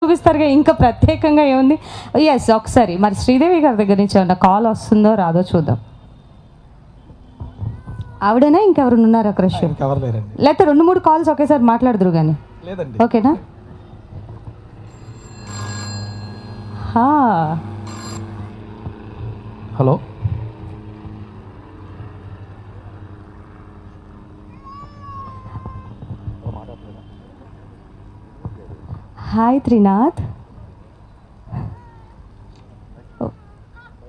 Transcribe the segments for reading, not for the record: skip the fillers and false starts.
చూపిస్తారుగా ఇంకా ప్రత్యేకంగా ఏముంది. ఎస్, ఒకసారి మరి శ్రీదేవి గారి దగ్గర నుంచి ఏమన్నా కాల్ వస్తుందో రాదో చూద్దాం. ఆవిడేనా ఇంకెవరు ఉన్నారా క్రష్? లేకపోతే 2-3 కాల్స్ ఒకేసారి మాట్లాడదురు కానీ ఓకేనా? Hello, hi Trinath.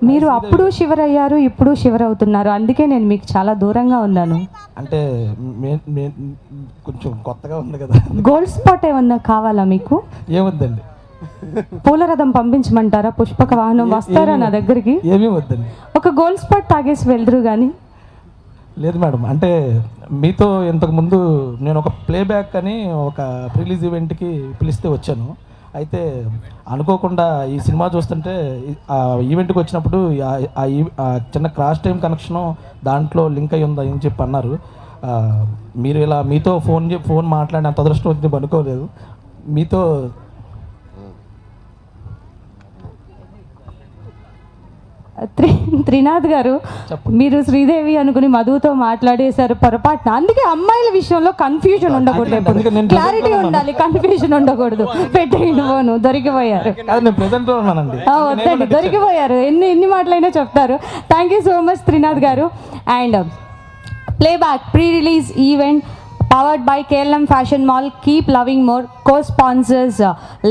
మీరు అప్పుడు షివర్ అయ్యారు, ఇప్పుడు షివర్ అవుతున్నారు, అందుకే నేను మీకు చాలా దూరంగా ఉన్నాను. అంటే కొంచెం కొత్తగా ఉంది కదా. గోల్డ్ స్పాట్ ఏమన్నా కావాలా మీకు? ఏమొద్దండి. పూల రథం పంపించమంటారా? పుష్పక వాహనం వస్తారా నా దగ్గరికి? ఏమీ వద్దండి. ఒక గోల్డ్ స్పాట్ తాగేసి వెళ్దురు కానీ. లేదు మేడం, అంటే మీతో ఇంతకుముందు నేను ఒక ప్లేబ్యాక్ అని ఒక రిలీజ్ ఈవెంట్కి పిలిస్తే వచ్చాను. అయితే అనుకోకుండా ఈ సినిమా చూస్తుంటే ఆ ఈవెంట్కి వచ్చినప్పుడు ఆ చిన్న క్రాస్ టైం కనెక్షను దాంట్లో లింక్ అయి ఉందా అని చెప్పి అన్నారు. మీరు ఇలా మీతో ఫోన్ మాట్లాడినంత అదృష్టం వచ్చింది అనుకోలేదు. మీతో త్రినాథ్ గారు, మీరు శ్రీదేవి అనుకుని మధుతో మాట్లాడేశారు పొరపాటున. అందుకే అమ్మాయిల విషయంలో కన్ఫ్యూజన్ ఉండకూడదు, క్లారిటీ ఉండాలి, కన్ఫ్యూజన్ ఉండకూడదు. పెట్టేయండి ఫోను. దొరికిపోయారు, వద్దండి, దొరికిపోయారు. ఎన్ని మాటలైనా చెప్తారు. Thank you so much Trinath garu. And playback pre release event powered by KLM Fashion Mall. Keep loving more. Co-sponsors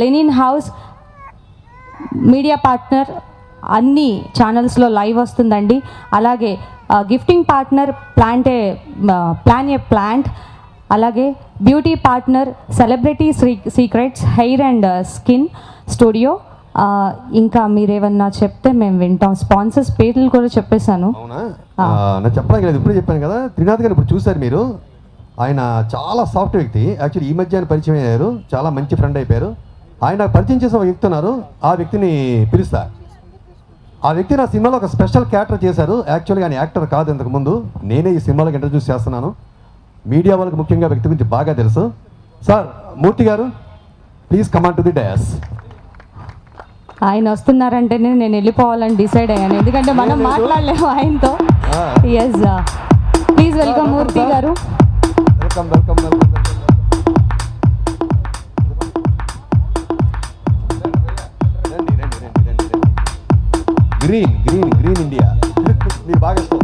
Lenin House. Media partner అన్ని ఛానల్స్లో లైవ్ వస్తుందండి. అలాగే gifting partner plan A plant. అలాగే beauty partner celebrity secrets hair and skin studio. ఇంకా మీరేమన్నా చెప్తే మేము వింటాం. స్పాన్సర్స్ పేర్లు కూడా చెప్పేశాను. అవునా, నేను చెప్పడానికి లేదు, ఇప్పుడే చెప్పాను కదా. త్రినాథ్ గారు ఇప్పుడు చూశారు మీరు. ఆయన చాలా సాఫ్ట్ వ్యక్తి. యాక్చువల్లీ ఈ మధ్య ఆయన పరిచయం అయ్యారు, చాలా మంచి ఫ్రెండ్ అయిపోయారు. ఆయన పరిచయం చేసిన ఒక వ్యక్తి ఉన్నారు, ఆ వ్యక్తిని పిలుస్తా. ఆ వ్యక్తి నా సినిమాలో ఒక స్పెషల్ క్యారెక్టర్ చేశారు. యాక్చువల్గా ఆయన యాక్టర్ కాదు, ఇంతకుముందు నేనే ఈ సినిమాలోకి ఇంట్రడ్యూస్ చేస్తున్నాను. మీడియా వాళ్ళకి ముఖ్యంగా వ్యక్తి గురించి బాగా తెలుసు. సార్ మూర్తి గారు, please come on to the dais. ఆయన వస్తున్నారంటేనే నేను వెళ్ళిపోవాలని డిసైడ్ అయ్యాను, ఎందుకంటే మనం మాట్లాడలేము ఆయనతో. ఎస్, ప్లీజ్ వెల్కమ్ మూర్తి గారు. Welcome welcome welcome. Green green green India మీరు బాగా ఇష్టం.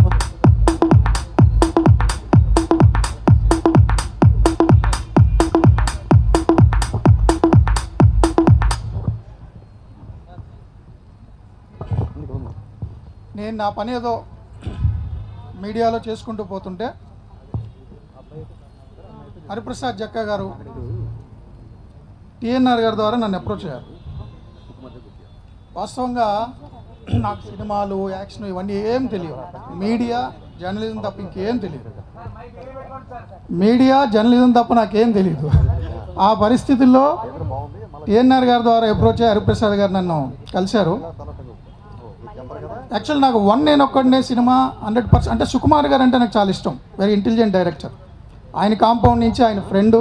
నేను నా పని ఏదో మీడియాలో చేసుకుంటూ పోతుంటే హరిప్రసాద్ జక్కా గారు టిఎన్ఆర్ గారి ద్వారా నన్ను అప్రోచ్ అయ్యారు. వాస్తవంగా నాకు సినిమాలు, యాక్షన్ ఇవన్నీ ఏం తెలియదు. మీడియా జర్నలిజం తప్ప ఇంకేం తెలియదు. మీడియా జర్నలిజం తప్ప నాకేం తెలియదు. ఆ పరిస్థితుల్లో టిఎన్ఆర్ గారి ద్వారా అప్రోచ్ అయ్యి హరిప్రసాద్ గారు నన్ను కలిశారు. యాక్చువల్ నాకు నేను ఒక్కడనే సినిమా 100%. అంటే సుకుమార్ గారు అంటే నాకు చాలా ఇష్టం, వెరీ ఇంటెలిజెంట్ డైరెక్టర్. ఆయన కాంపౌండ్ నుంచి ఆయన ఫ్రెండు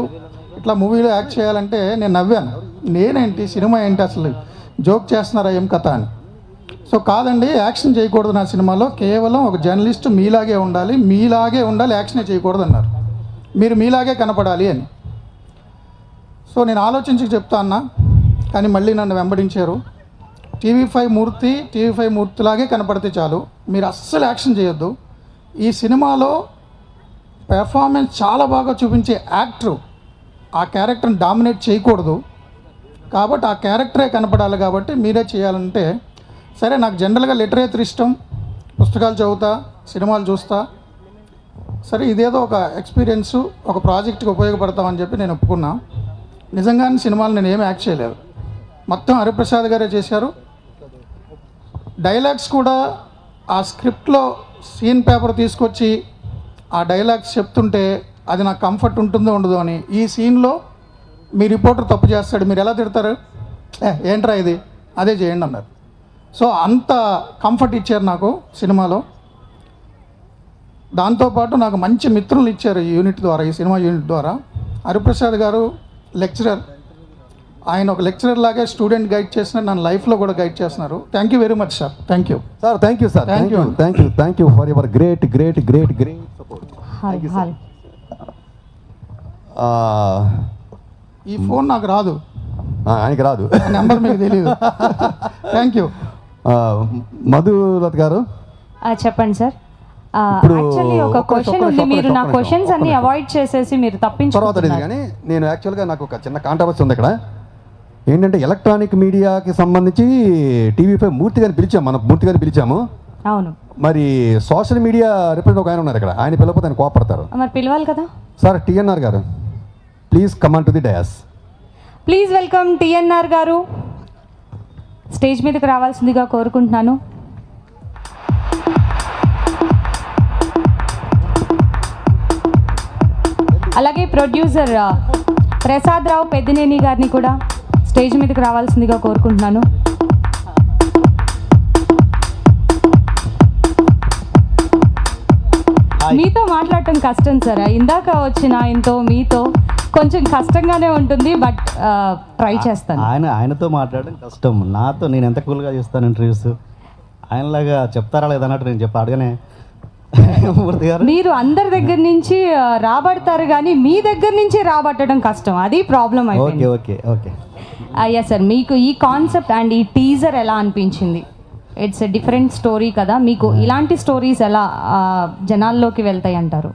ఇట్లా మూవీలో యాక్ట్ చేయాలంటే నేను నవ్వాను. నేనేంటి సినిమా ఏంటి అసలు జోక్ చేస్తున్నారా ఏం కథ అని. సో కాదండి, యాక్షన్ చేయకూడదు నా సినిమాలో, కేవలం ఒక జర్నలిస్ట్ మీలాగే ఉండాలి, యాక్షనే చేయకూడదు అన్నారు. మీరు మీలాగే కనపడాలి అని. సో నేను ఆలోచించి చెప్తా అన్నా, కానీ మళ్ళీ నన్ను వెంబడించారు. టీవీ5 మూర్తిలాగే కనపడితే చాలు, మీరు అస్సలు యాక్షన్ చేయొద్దు. ఈ సినిమాలో పెర్ఫార్మెన్స్ చాలా బాగా చూపించే యాక్టరు ఆ క్యారెక్టర్ని డామినేట్ చేయకూడదు, కాబట్టి ఆ క్యారెక్టరే కనపడాలి, కాబట్టి మీరే చేయాలంటే సరే. నాకు జనరల్గా లిటరేచర్ ఇష్టం, పుస్తకాలు చదువుతా, సినిమాలు చూస్తా. సరే ఇదేదో ఒక ఎక్స్పీరియన్సు, ఒక ప్రాజెక్ట్కి ఉపయోగపడతామని చెప్పి నేను ఒప్పుకున్నా. నిజంగానే సినిమాలు నేను ఏమి యాక్ట్ చేయలేదు, మొత్తం హరిప్రసాద్ గారే చేశారు. డైలాగ్స్ కూడా ఆ స్క్రిప్ట్లో సీన్ పేపర్ తీసుకొచ్చి ఆ డైలాగ్స్ చెప్తుంటే అది నాకు కంఫర్ట్ ఉంటుందో ఉండదో అని. ఈ సీన్లో మీ రిపోర్టర్ తప్పు చేస్తాడు, మీరు ఎలా తిడతారు, ఏంట్రా ఇది, అదే చేయండి అన్నారు. సో అంత కంఫర్ట్ ఇచ్చారు నాకు సినిమాలో. దాంతోపాటు నాకు మంచి మిత్రులు ఇచ్చారు ఈ యూనిట్ ద్వారా, ఈ సినిమా యూనిట్ ద్వారా. హరిప్రసాద్ గారు లెక్చరర్, ఆయన ఒక లెక్చరర్ లాగే స్టూడెంట్ గైడ్ చేసిన నన్ను లైఫ్లో కూడా గైడ్ చేస్తున్నారు. Thank you very much sir. Thank you sir. Thank you sir. Thank you for your great support. Hi. ఈ ఫోన్ నాకు రాదు, ఆయనకి రాదు, నెంబర్ మీకు తెలియదు. Thank you. మధులత గారు చెప్పండి సార్. ఇప్పుడు యాక్చువల్లీ ఒక క్వశ్చన్ ఉంది, మీరు నా క్వశ్చన్స్ అన్ని అవాయిడ్ చేసేసి మీరు తర్వాత తప్పించుకుంటున్నారు. కానీ నేను యాక్చువల్గా నాకు ఒక చిన్న కాంట్రవర్సీ ఉంది ఇక్కడ. ఏంటంటే ఎలక్ట్రానిక్ మీడియాకి సంబంధించి టీవీ5 మూర్తి గారిని పిలిచాము, మనం మూర్తి గారిని పిలిచాము. అవును, మరి సోషల్ మీడియా రిప్రజెంట్ ఒక ఆయన ఉన్నారు ఇక్కడ, ఆయన పిలవకపోతే ఆయన కోపడతారు. మరి పిలవాలి కదా. సార్ టిఎన్ఆర్ గారు please come on to the dais. Please welcome TNR గారు, స్టేజ్ మీదకి రావాల్సిందిగా కోరుకుంటున్నాను. అలాగే ప్రొడ్యూసర్ ప్రసాద్ రావు పెద్దినేని గారిని కూడా స్టేజ్ మీదకి రావాల్సిందిగా కోరుకుంటున్నాను. మీతో మాట్లాడటం కష్టం సార్, ఇందాక వచ్చిన ఆయనతో మీతో కొంచెం కష్టంగానే ఉంటుంది, బట్ ట్రై చేస్తాను. ఆయనతో మాట్లాడడం కష్టం, నాతో నేను ఎంత కూల్గా చేస్తాను ఇంటర్వ్యూస్, ఆయనలాగా చెప్తారా లేదన్నట్టు నేను అడగనే. మూర్తి గారు మీరు అందరి దగ్గర నుంచి రాబడతారు కానీ మీ దగ్గర నుంచి రాబట్టడం కష్టం, అది ప్రాబ్లం అయిపోయింది. ఓకే ఓకే అయ్యా సార్, మీకు ఈ కాన్సెప్ట్ అండ్ ఈ టీజర్ ఎలా అనిపించింది? ఇట్స్ ఎ డిఫరెంట్ స్టోరీ కదా, మీకు ఇలాంటి స్టోరీస్ ఎలా జనాల్లోకి వెళ్తాయి అంటారు?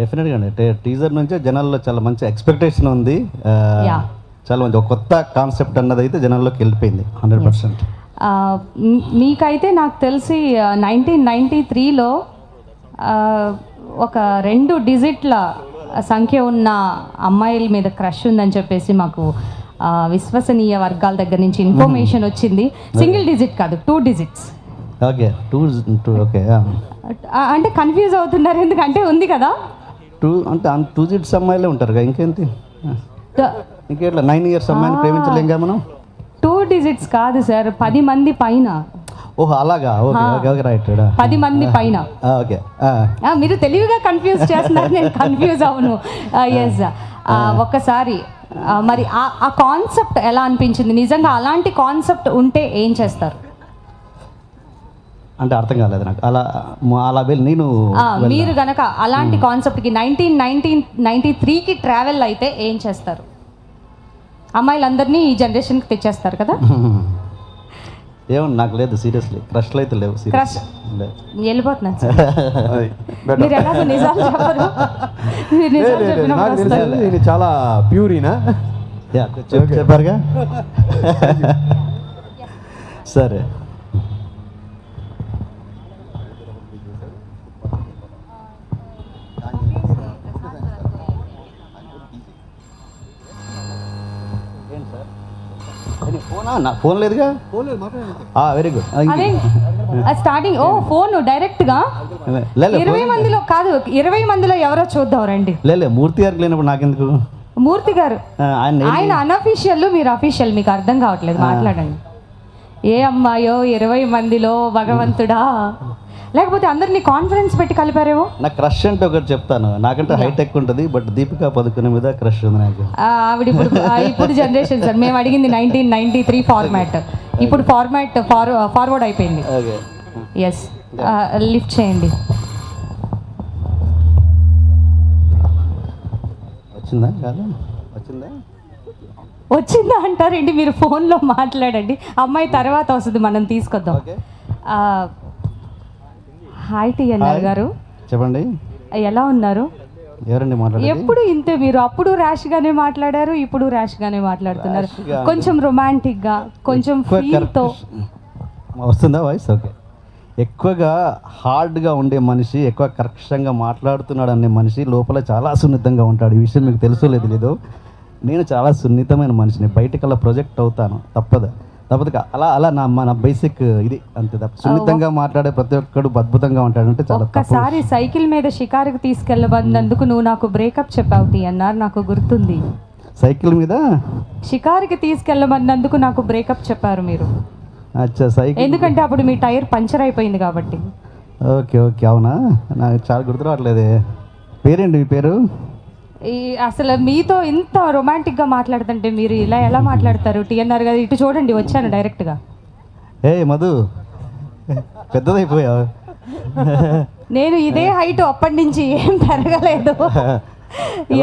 డెఫినెట్గా అండి, టీజర్ నుంచే జనాల్లో చాలా మంచి ఎక్స్పెక్టేషన్ ఉంది. చాలా మంచి ఒక కొత్త కాన్సెప్ట్ అన్నది అయితే జనాల్లోకి వెళ్ళిపోయింది 100%. మీకైతే నాకు తెలిసి 1993లో ఒక 2 డిజిట్ల సంఖ్య ఉన్న అమ్మాయిల మీద క్రష్ ఉందని చెప్పేసి మాకు విశ్వసనీయ వర్గాల దగ్గర నుంచి ఇన్ఫర్మేషన్ వచ్చింది. సింగిల్ డిజిట్ కాదు, 2 డిజిట్స్. ఓకే ఓకే అంటే కన్ఫ్యూజ్ అవుతున్నారు ఎందుకంటే ఉంది కదా 2 అంటే 2 డిజిట్స్ అమ్మాయిలే ఉంటారు కదా, ఇంకేంటి ఇంకేట్లా 9 ఇయర్స్ అమ్మాయిని ప్రేమించలేంగా మనం. 2 డిజిట్స్ కాదు సార్, 10 మంది పైన. ఓహో అలాగా, ఓకే ఓకే ఓకే రైట్. 10 మంది పైన. ఓకే మీరు తెలివిగా కన్ఫ్యూజ్ చేస్తున్నారు, నేను కన్ఫ్యూజ్ అవును. ఎస్, ఒక్కసారి మరి ఆ కాన్సెప్ట్ ఎలా అనిపించింది? నిజంగా అలాంటి కాన్సెప్ట్ ఉంటే ఏం చేస్తారు? అంటే అర్థం కాలేదు నాకు. అలా వెళ్ళి నేను మీరు గనక అలాంటి కాన్సెప్ట్కి 1993కి ట్రావెల్ అయితే ఏం చేస్తారు? అమ్మాయిలందరినీ ఈ జనరేషన్కి తెచ్చేస్తారు కదా. ఏమన్నా నాకు లేదు, సీరియస్లీ క్రష్లు అయితే లేవు. క్రష్ వెళ్ళిపోతున్నాను సార్. మీరు ఎలాగో నిజాలు చెప్పరు, మీరు నిజాలు చెప్పినప్పుడు వస్తారు. నేను చాలా ప్యూరీనా చెప్పారుగా. సరే ఫోన్ లేదుగా. Very good. అదే స్టార్టింగ్ ఫోన్ డైరెక్ట్ గా 20 మందిలో కాదు, 20 మందిలో ఎవరో చూద్దాం రండి. లే మూర్తి గారికి లేనప్పుడు నాకెందుకు? మూర్తి గారు ఆయన అనఫీషియల్, మీరు అఫీషియల్, మీకు అర్థం కావట్లేదు, మాట్లాడండి. ఏ అమ్మాయో 20 మందిలో భగవంతుడా, లేకపోతే అందరినీ కాన్ఫిడెన్స్ పెట్టి కలిపారేమో. నాకు క్రష్ అంటే ఒకటి చెప్తాను, నాకంటే హైటెక్ ఉంటుంది, బట్ దీపికా పదుకునే మీద క్రష్ ఉంది నాకు. ఆవిడ ఇప్పుడు జనరేషన్ సార్, మేము అడిగింది 1993 ఫార్మాట్, ఇప్పుడు ఫార్మాట్ ఫార్వర్డ్ అయిపోయింది. ఎస్, లిఫ్ట్ చేయండి. వచ్చిందా కాదు? వచ్చిందా అంటారండి, మీరు ఫోన్లో మాట్లాడండి, అమ్మాయి తర్వాత వస్తుంది, మనం తీసుకొద్దాం. హాయ్ టిఎన్ఆర్ గారు, చెప్పండి ఎలా ఉన్నారు? ఎవరండి మాట్లాడారు? ఎప్పుడు ఇంతే, మీరు అప్పుడు ర్యాష్ గానే మాట్లాడారు, ఇప్పుడు ర్యాష్ గానే మాట్లాడుతున్నారు. కొంచెం రొమాంటిక్ గా, కొంచెం ఫీల్ తో వస్తుందా వాయిస్? ఓకే. ఎక్కువగా హార్డ్గా ఉండే మనిషి, ఎక్కువ కర్కశంగా మాట్లాడుతున్నాడు అనే మనిషి లోపల చాలా సున్నితంగా ఉంటాడు. ఈ విషయం మీకు తెలుసో లేదు. నేను చాలా సున్నితమైన మనిషిని, బయటకల్లా ప్రొజెక్ట్ అవుతాను, తప్పదు అలా నా బేసిక్ ఇది అంతే. సున్నితంగా మాట్లాడే ప్రతి ఒక్కడు అద్భుతంగా ఉంటాడంటే చాలా. ఒక్కసారి సైకిల్ మీద షికారుకి తీసుకెళ్ళబడినందుకు నువ్వు నాకు బ్రేకప్ చెప్పావు టిఎన్ఆర్, నాకు గుర్తుంది. సైకిల్ మీద షికారుకి తీసుకెళ్ళబడినందుకు నాకు బ్రేకప్ చెప్పారు మీరు. అచ్చా, సైకిల్ ఎందుకంటే అప్పుడు మీ టైర్ పంచర్ అయిపోయింది కాబట్టి. ఓకే అవునా, నాకు చాలా గుర్తు రావట్లేదే. పేరేంటి మీ పేరు? ఈ అసలు మీతో ఇంత రొమాంటిక్గా మాట్లాడుతుంటే మీరు ఇలా ఎలా మాట్లాడతారు? టీఎన్ఆర్ గారు ఇటు చూడండి, వచ్చాను డైరెక్ట్గా. ఏ మధు, పెద్దదైపోయావు. నేను ఇదే హైట్ అప్పటి నుంచి ఏం పెరగలేదు.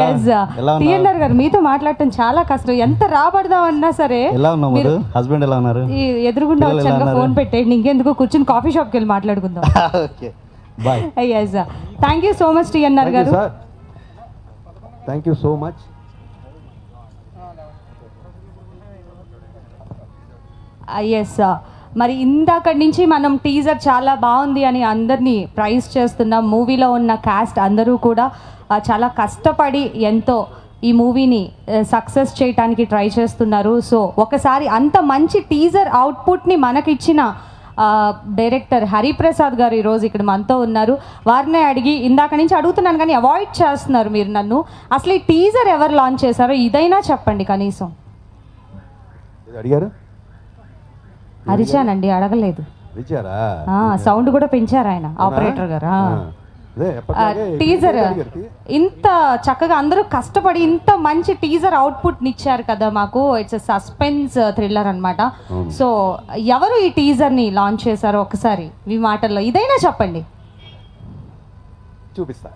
ఎస్ ఎలా ఉన్నావు? టీఎన్ఆర్ గారు మీతో మాట్లాడటం చాలా కష్టం. ఎంత రాబడదామన్నా సరే. ఎలా ఉన్నావు మధు? హస్బెండ్ ఎలా ఉన్నారు? ఈ ఎదురుగుండా పిల్లలు ఎలా వచ్చాక ఉన్నారు? ఫోన్ పెట్టేయండి, ఇంకెందుకు కూర్చుని కాఫీ షాప్కి వెళ్ళి మాట్లాడుకుందాం. Okay bye. Yes thank you so much TNR garu. Sir, thank you so much. Yes మరి ఇందాక నుంచి మనం టీజర్ చాలా బాగుంది అని అందరినీ ప్రైజ్ చేస్తున్నాం. మూవీలో ఉన్న కాస్ట్ అందరూ కూడా చాలా కష్టపడి ఎంతో ఈ మూవీని సక్సెస్ చేయడానికి ట్రై చేస్తున్నారు. సో ఒకసారి అంత మంచి టీజర్ అవుట్పుట్ని మనకిచ్చిన డైరెక్టర్ హరిప్రసాద్ గారు ఈరోజు ఇక్కడ మనతో ఉన్నారు. వారినే అడిగి, ఇందాక నుంచి అడుగుతున్నాను కానీ అవాయిడ్ చేస్తున్నారు మీరు నన్ను, అసలు ఈ టీజర్ ఎవరు లాంచ్ చేశారో ఇదైనా చెప్పండి కనీసం. అడిగారు? అరిచానండి, అడగలేదు. సౌండ్ కూడా పెంచారు ఆయన, ఆపరేటర్ గారు. టీజర్ ఇంత చక్కగా అందరూ కష్టపడి ఇంత మంచి టీజర్ అవుట్పుట్ ఇచ్చారు కదా మాకు. ఇట్స్ సస్పెన్స్ థ్రిల్లర్ అన్నమాట. సో ఎవరు ఈ టీజర్ ని లాంచ్ చేశారో ఒకసారి మీ మాటల్లో ఇదైనా చెప్పండి. చూపిస్తా.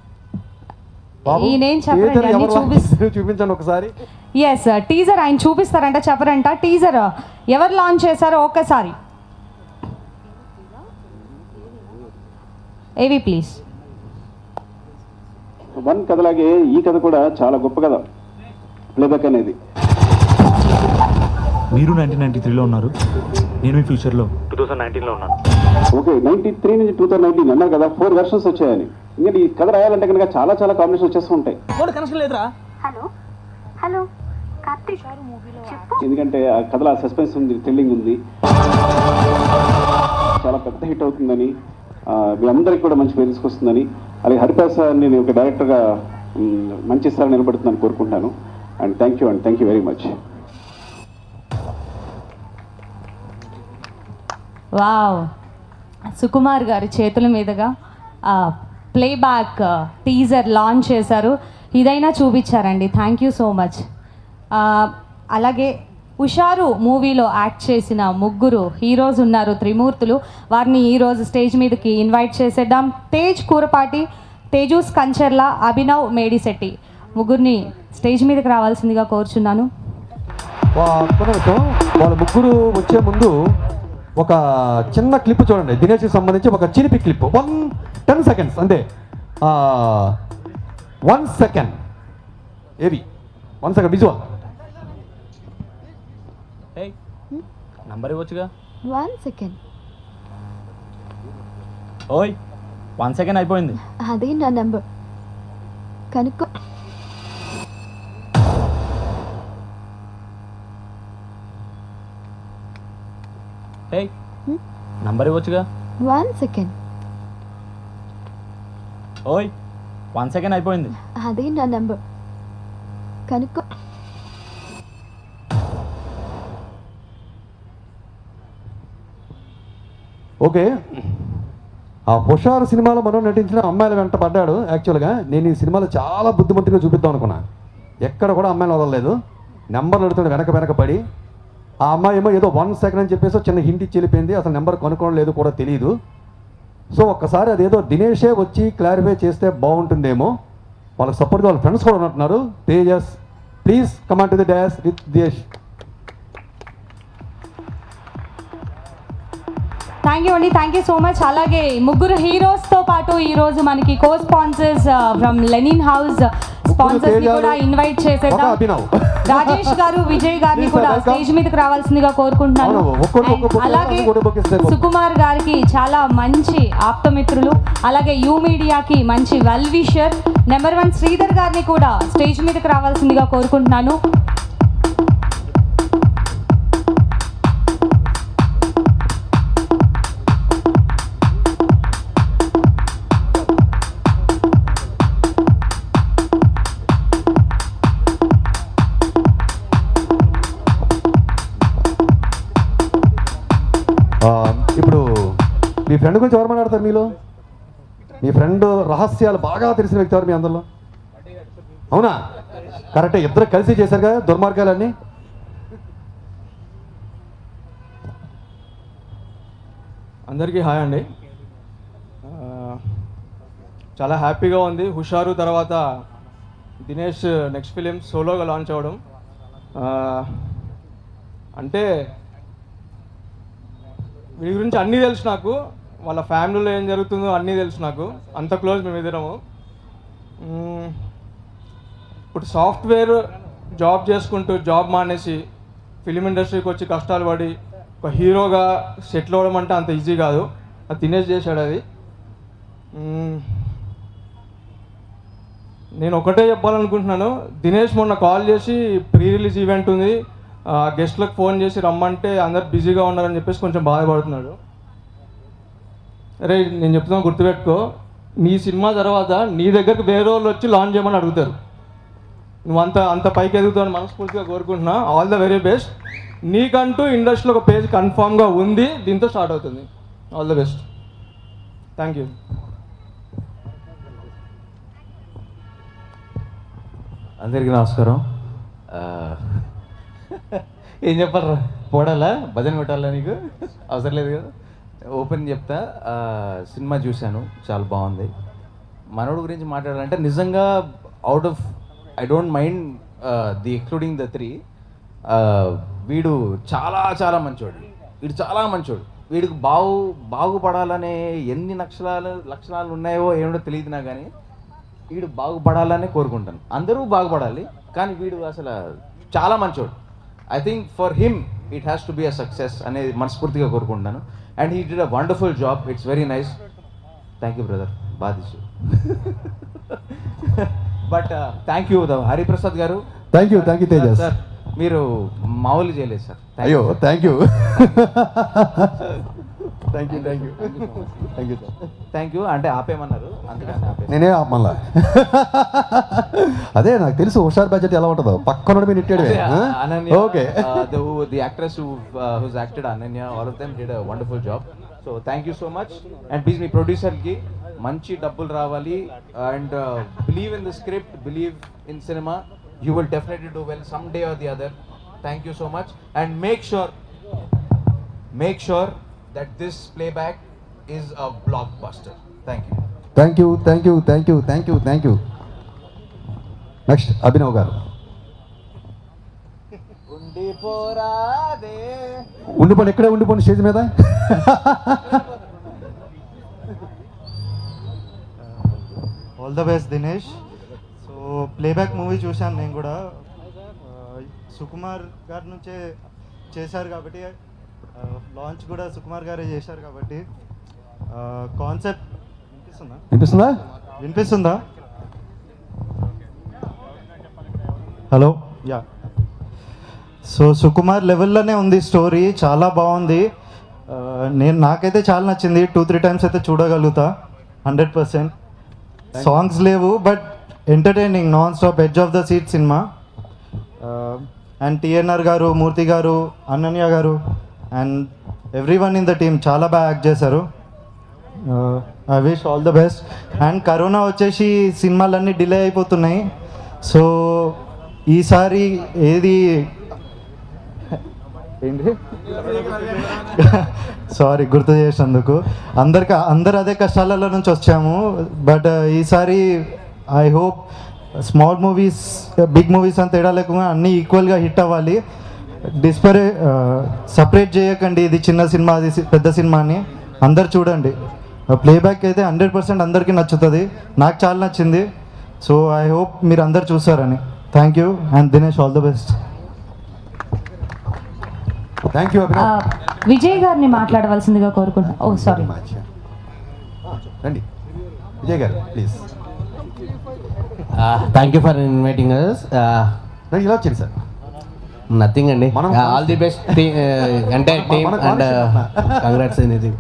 ఈయనేం చెప్పండి, అన్ని చూపించండి ఒకసారి. ఎస్ టీజర్ ఆయన చూపిస్తారంట, చెప్పరంట. టీజర్ ఎవరు లాంచ్ చేశారో ఒకసారి ఏవి ప్లీజ్. వన్ కథలాగే ఈ కథ కూడా చాలా గొప్ప కథ, ప్లేబ్యాక్ అనేది. మీరు 1993లో ఉన్నారు, నేను ఈ ఫ్యూచర్లో 2019లో ఉన్నాను. ఓకే, 93 నుంచి 2019 అన్నారు కదా, 4 వెర్షన్స్ వచ్చాయని. ఇంకా ఈ కథ రాయాలంటే కనుక చాలా చాలా కాంబినేషన్ వచ్చేస్తూ ఉంటాయి. కనెక్షన్ లేదురా. హలో ఎందుకంటే ఆ కథలో ఆ సస్పెన్స్ ఉంది, థ్రిల్లింగ్ ఉంది, చాలా పెద్ద హిట్ అవుతుందని, మీ అందరికి కూడా మంచి పేరు తీసుకొస్తుందని, అలాగే హరిప్రసాద్ నేను ఒక డైరెక్టర్గా మంచి స్థాయి నిలబడుతుందని కోరుకుంటాను. And thank you very much. Wow, Sukumar గారి చేతుల మీదుగా ప్లేబ్యాక్ టీజర్ లాంచ్ చేశారు. ఇదైనా చూపించారండి, థ్యాంక్ యూ సో మచ్. అలాగే ఉషారు మూవీలో యాక్ట్ చేసిన ముగ్గురు హీరోస్ ఉన్నారు, త్రిమూర్తులు. వారిని ఈరోజు స్టేజ్ మీదకి ఇన్వైట్ చేసేద్దాం. తేజ్ కూరపాటి, తేజూస్ కంచర్ల, అభినవ్ మేడిశెట్టి ముగ్గురిని స్టేజ్ మీదకి రావాల్సిందిగా కోరుచున్నాను. వాళ్ళ ముగ్గురు వచ్చే ముందు ఒక చిన్న క్లిప్ చూడండి, దినేష్కి సంబంధించి ఒక చిలిపి క్లిప్. 10 seconds అంతే. 1 second ఏవి 1 second విజువల్. నంబర్ ఇవ్వచ్చుగా. 1 సెకండ్. ఓయ్ 1 సెకండ్ అయిపోయింది. అదే నా నంబర్, కనుక్కో. నంబర్ ఇవ్వచ్చుగా. 1 సెకండ్. ఓయ్ 1 సెకండ్ అయిపోయింది. అదే నా నంబర్, కనుక్కో. ఓకే, ఆ హుషారు సినిమాలో మనం నటించిన అమ్మాయిల వెంట పడ్డాడు. యాక్చువల్గా నేను ఈ సినిమాలో చాలా బుద్ధిమంతుగా చూపిద్దాం అనుకున్నా, ఎక్కడ కూడా అమ్మాయిలు వదలలేదు. నెంబర్లు అడుగుతుండే వెనక పడి, ఆ అమ్మాయి ఏమో ఏదో 1 second అని చెప్పేసి చిన్న హింట్ ఇచ్చి వెళ్ళిపోయింది. అసలు నెంబర్ కొనుక్కోవడం లేదు కూడా తెలియదు. సో ఒక్కసారి అదేదో దినేషే వచ్చి క్లారిఫై చేస్తే బాగుంటుందేమో. వాళ్ళకి సపోర్ట్గా వాళ్ళ ఫ్రెండ్స్ కూడా ఉన్నట్టున్నారు. Tejas, please come on to the dash with Dinesh. Thank you అండి, థ్యాంక్ యూ సో మచ్. అలాగే ముగ్గురు హీరోస్తో పాటు ఈరోజు మనకి co sponsors from linen house sponsors ని కూడా ఇన్వైట్ చేసేద్దాం. రాజేష్ గారు, విజయ్ గారిని కూడా స్టేజ్ మీదకి రావాల్సిందిగా కోరుకుంటున్నాను. అలాగే సుకుమార్ గారికి చాలా మంచి ఆప్తమిత్రులు, అలాగే యూ మీడియాకి మంచి వెల్ విషర్ నెంబర్ 1 శ్రీధర్ గారిని కూడా స్టేజ్ మీదకి రావాల్సిందిగా కోరుకుంటున్నాను. ఇప్పుడు మీ ఫ్రెండ్ గురించి ఎవరు మాట్లాడతారు మీలో? మీ ఫ్రెండ్ రహస్యాలు బాగా తెలిసిన వ్యక్తి ఎవరు మీ అందరిలో? అవునా? కరెక్టే, ఇద్దరు కలిసి చేశారు కదా దుర్మార్గాలన్నీ. అందరికీ హాయ్ అండి. చాలా హ్యాపీగా ఉంది. హుషారు తర్వాత దినేష్ నెక్స్ట్ ఫిలిం సోలోగా లాంచ్ అవ్వడం. అంటే వీడి గురించి అన్నీ తెలుసు నాకు, వాళ్ళ ఫ్యామిలీలో ఏం జరుగుతుందో అన్నీ తెలుసు నాకు, అంత క్లోజ్ మేమిద్దరము. ఇప్పుడు సాఫ్ట్వేర్ జాబ్ చేసుకుంటూ జాబ్ మానేసి ఫిలిం ఇండస్ట్రీకి వచ్చి కష్టాలు పడి ఒక హీరోగా సెటిల్ అవ్వడం అంటే అంత ఈజీ కాదు. అది దినేష్ చేశాడు. అది నేను ఒకటే చెప్పాలనుకుంటున్నాను, దినేష్ మొన్న కాల్ చేసి ప్రీ రిలీజ్ ఈవెంట్ ఉంది, గెస్ట్లకు ఫోన్ చేసి రమ్మంటే అందరు బిజీగా ఉన్నారని చెప్పేసి కొంచెం బాధపడుతున్నాడు. అరే నేను చెప్తున్నాను గుర్తుపెట్టుకో, నీ సినిమా తర్వాత నీ దగ్గరకు వేరే వాళ్ళు వచ్చి లాంచ్ చేయమని అడుగుతారు. నువ్వు అంత పైకి ఎదుగుతావని మనస్ఫూర్తిగా కోరుకుంటున్నా. All the very best. నీకంటూ ఇండస్ట్రీలో ఒక పేజ్ కన్ఫామ్గా ఉంది, దీంతో స్టార్ట్ అవుతుంది. All the best. Thank you. అందరికీ నమస్కారం. ఏం చెప్పాలరా, పోడాలా భజన పెట్టాలా, నీకు అవసరం లేదు కదా. ఓపెన్ చెప్తా, సినిమా చూశాను, చాలా బాగుంది. మనోడు గురించి మాట్లాడాలంటే నిజంగా out of I don't mind the excluding the 3, వీడు చాలా చాలా మంచోడు. వీడు చాలా మంచోడు. వీడికి బాగుపడాలనే ఎన్ని లక్షణాలు ఉన్నాయో ఏమిటో తెలియదు నాకు, కానీ వీడు బాగుపడాలనే కోరుకుంటాను. అందరూ బాగుపడాలి, కానీ వీడు అసలు చాలా మంచోడు. I think for him it has to be a success అనేది మనస్ఫూర్తిగా కోరుకుంటున్నాను. And he did a wonderful job. It's very nice. Thank you brother. బాధిషు. But thank you Hariprasad garu. Thank you Tejas sir. మీరు మామూలు చేయలేదు సార్. అయ్యో థ్యాంక్ యూ. థ్యాంక్ యూ అంటే ఆపేమన్నారు, అందుకని ఆపే. నేనే మళ్ళా అదే నాకు తెలుసు హుషార్ బడ్జెట్ ఎలా ఉంటుందో, పక్కన మీద నెట్టాడు. Okay, the actress who's acted Ananya, all of them did a wonderful job. So thank you so much. And please me producer కి మంచి డబ్బులు రావాలి. And believe in the script, believe in cinema. You will definitely do well someday or the other. Thank you so much. And make sure that this playback is a blockbuster. Thank you. Next Abhinav గారు. ఉండిపోండి, ఎక్కడే ఉండిపోండి stage మీద. All the best Dinesh. So playback movie చూశాను నేను కూడా. సుకుమార్ గారి నుంచే చేశారు కాబట్టి, లాంచ్ కూడా సుకుమార్ గారే చేశారు కాబట్టి కాన్సెప్ట్ వినిపిస్తుందా? Hello, yeah. సో సుకుమార్ లెవెల్లోనే ఉంది స్టోరీ, చాలా బాగుంది. నాకైతే చాలా నచ్చింది. 2-3 టైమ్స్ అయితే చూడగలుగుతా 100%. సాంగ్స్ లేవు, but entertaining, non stop, edge of the seat cinema. And TNR గారు, మూర్తి గారు, Ananya garu and everyone in the team చాలా బాగా యాక్ట్ చేశారు. I wish all the best. And corona వచ్చేసి సినిమాలన్నీ డిలే అయిపోతున్నాయి. సో ఈసారి ఏంటి సారీ గుర్తు చేసినందుకు. అందరు అదే కష్టాలలో నుంచి వచ్చాము. బట్ ఈసారి I hope small movies, big movies అని తేడా లేకుండా అన్నీ ఈక్వల్గా హిట్ అవ్వాలి. సపరేట్ చేయకండి, ఇది చిన్న సినిమా అది పెద్ద సినిమా అని. అందరు చూడండి. ప్లేబ్యాక్ అయితే 100% అందరికీ నచ్చుతుంది. నాకు చాలా నచ్చింది. సో ఐ హోప్ మీరు అందరు చూస్తారని. Thank you. And Dinesh, all the best. Thank you. Vijay గారిని మాట్లాడవలసిందిగా కోరుకుంటున్నా. ఓ సారీ, రండి విజయ్ గారు please. Thank you for inviting us. ఇలా వచ్చాను సార్. నథింగ్ అండి, ఆల్ ది బెస్ట్ అంటే టీమ్ అండ్ కంగ్రాట్స్ అనేది.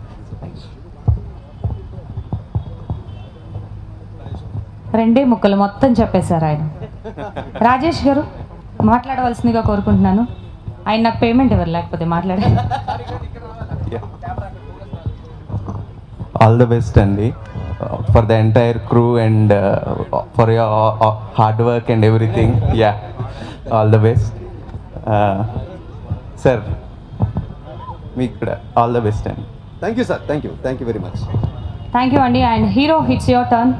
రెండే ముక్కలు మొత్తం చెప్పేశారు ఆయన. రాజేష్ గారు మాట్లాడవలసిందిగా కోరుకుంటున్నాను. ఆయన నాకు పేమెంట్ ఇవ్వరు, లేకపోతే మాట్లాడే. ఆల్ ద బెస్ట్ అండి. For the entire crew and for your hard work and everything. Yeah, all the best sir. మీకు కూడా ఆల్ ద బెస్ట్ అండి. Thank you sir, thank you very much. Thank you అండి. And hero, it's your turn.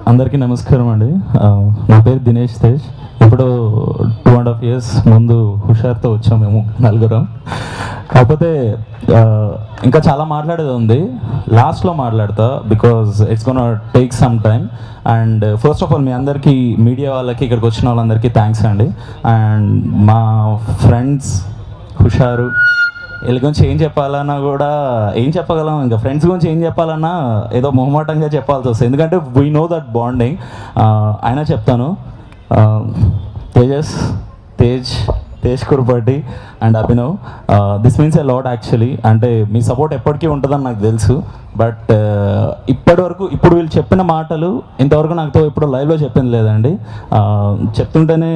అందరికీ నమస్కారం అండి. నా పేరు దినేష్ తేజ్. ఇప్పుడు 2.5 years ముందు హుషార్తో వచ్చాం మేము నలుగురం. కాకపోతే ఇంకా చాలా మాట్లాడేది ఉంది, లాస్ట్లో మాట్లాడతా because it's gonna take some time. And first of all మీ అందరికీ, మీడియా వాళ్ళకి, ఇక్కడికి వచ్చిన వాళ్ళందరికీ థ్యాంక్స్ అండి. అండ్ మా ఫ్రెండ్స్ హుషారు, వీళ్ళ గురించి ఏం చెప్పాలన్నా కూడా ఏం చెప్పగలం, ఇంకా ఫ్రెండ్స్ గురించి ఏం చెప్పాలన్నా ఏదో మొహమాటంగా చెప్పాల్సి వస్తుంది, ఎందుకంటే వీ నో దట్ బాండింగ్. అయినా చెప్తాను, Tej Kurupati and Abhinav, this means a lot actually. అంటే మీ సపోర్ట్ ఎప్పటికీ ఉంటుందని నాకు తెలుసు. బట్ ఇప్పటివరకు, ఇప్పుడు వీళ్ళు చెప్పిన మాటలు ఇంతవరకు నాతో ఇప్పుడు లైవ్లో చెప్పింది లేదండి. చెప్తుంటేనే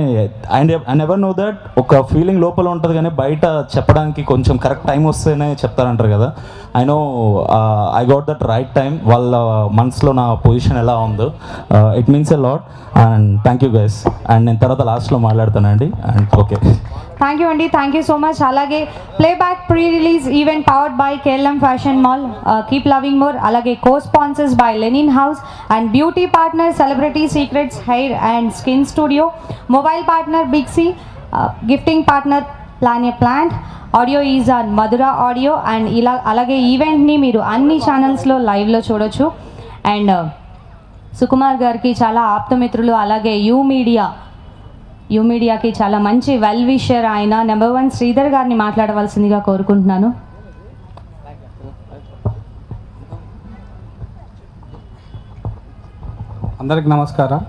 ఐ నెవర్ నో దట్ ఒక ఫీలింగ్ లోపల ఉంటుంది, కానీ బయట చెప్పడానికి కొంచెం కరెక్ట్ టైం వస్తేనే చెప్తారంటారు కదా. I know I got that right time. వాళ్ళ మనసులో నా పొజిషన్ ఎలా ఉందో it means a lot. And thank you guys. And నేను తర్వాత లాస్ట్లో మాట్లాడతానండి. అండ్ ఓకే, థ్యాంక్ యూ అండి. Thank you so much. అలాగే playback pre release event powered by KLM fashion mall, keep loving more. అలాగే co sponsors by Linen House and beauty partner celebrity secrets hair and skin studio, mobile partner big C, gifting partner plant, audio is on Madhura audio. And ఇలా అలాగే ఈవెంట్ని మీరు అన్ని ఛానల్స్లో లైవ్లో చూడొచ్చు. And Sukumar గారికి చాలా ఆప్తమిత్రులు, అలాగే యూ మీడియాకి చాలా మంచి వెల్ విషర్ ఆయన. నెంబర్ 1 శ్రీధర్ గారిని మాట్లాడవలసిందిగా కోరుకుంటున్నాను. అందరికి నమస్కారం.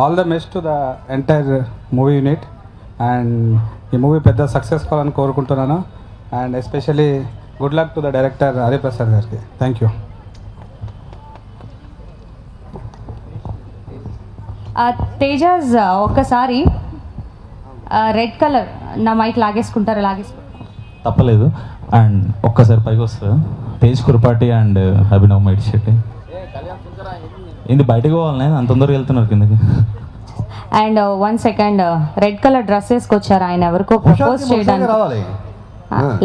All the best to the entire movie unit. And ఈ మూవీ పెద్ద సక్సెస్ కావాలని కోరుకుంటున్నాను. And especially good luck to the director Hariprasad గారికి. Thank you. తేజస్, ఒక్కసారి రెడ్ కలర్ నా మైక్ లాగేసుకుంటారా? తప్పలేదు. అండ్ ఒక్కసారి పైకి వస్తుంది. తేజ్ కురుపాటి అండ్ అభినవ్ మైట్ షెట్టి. ఇది బయటకు పోవాలని అంత తొందరగా వెళ్తున్నారు కిందకి. And 1 second, red colour dress వేసుకొచ్చారు ఆయన, ఎవరికో ప్రపోజ్ చేయడానికి.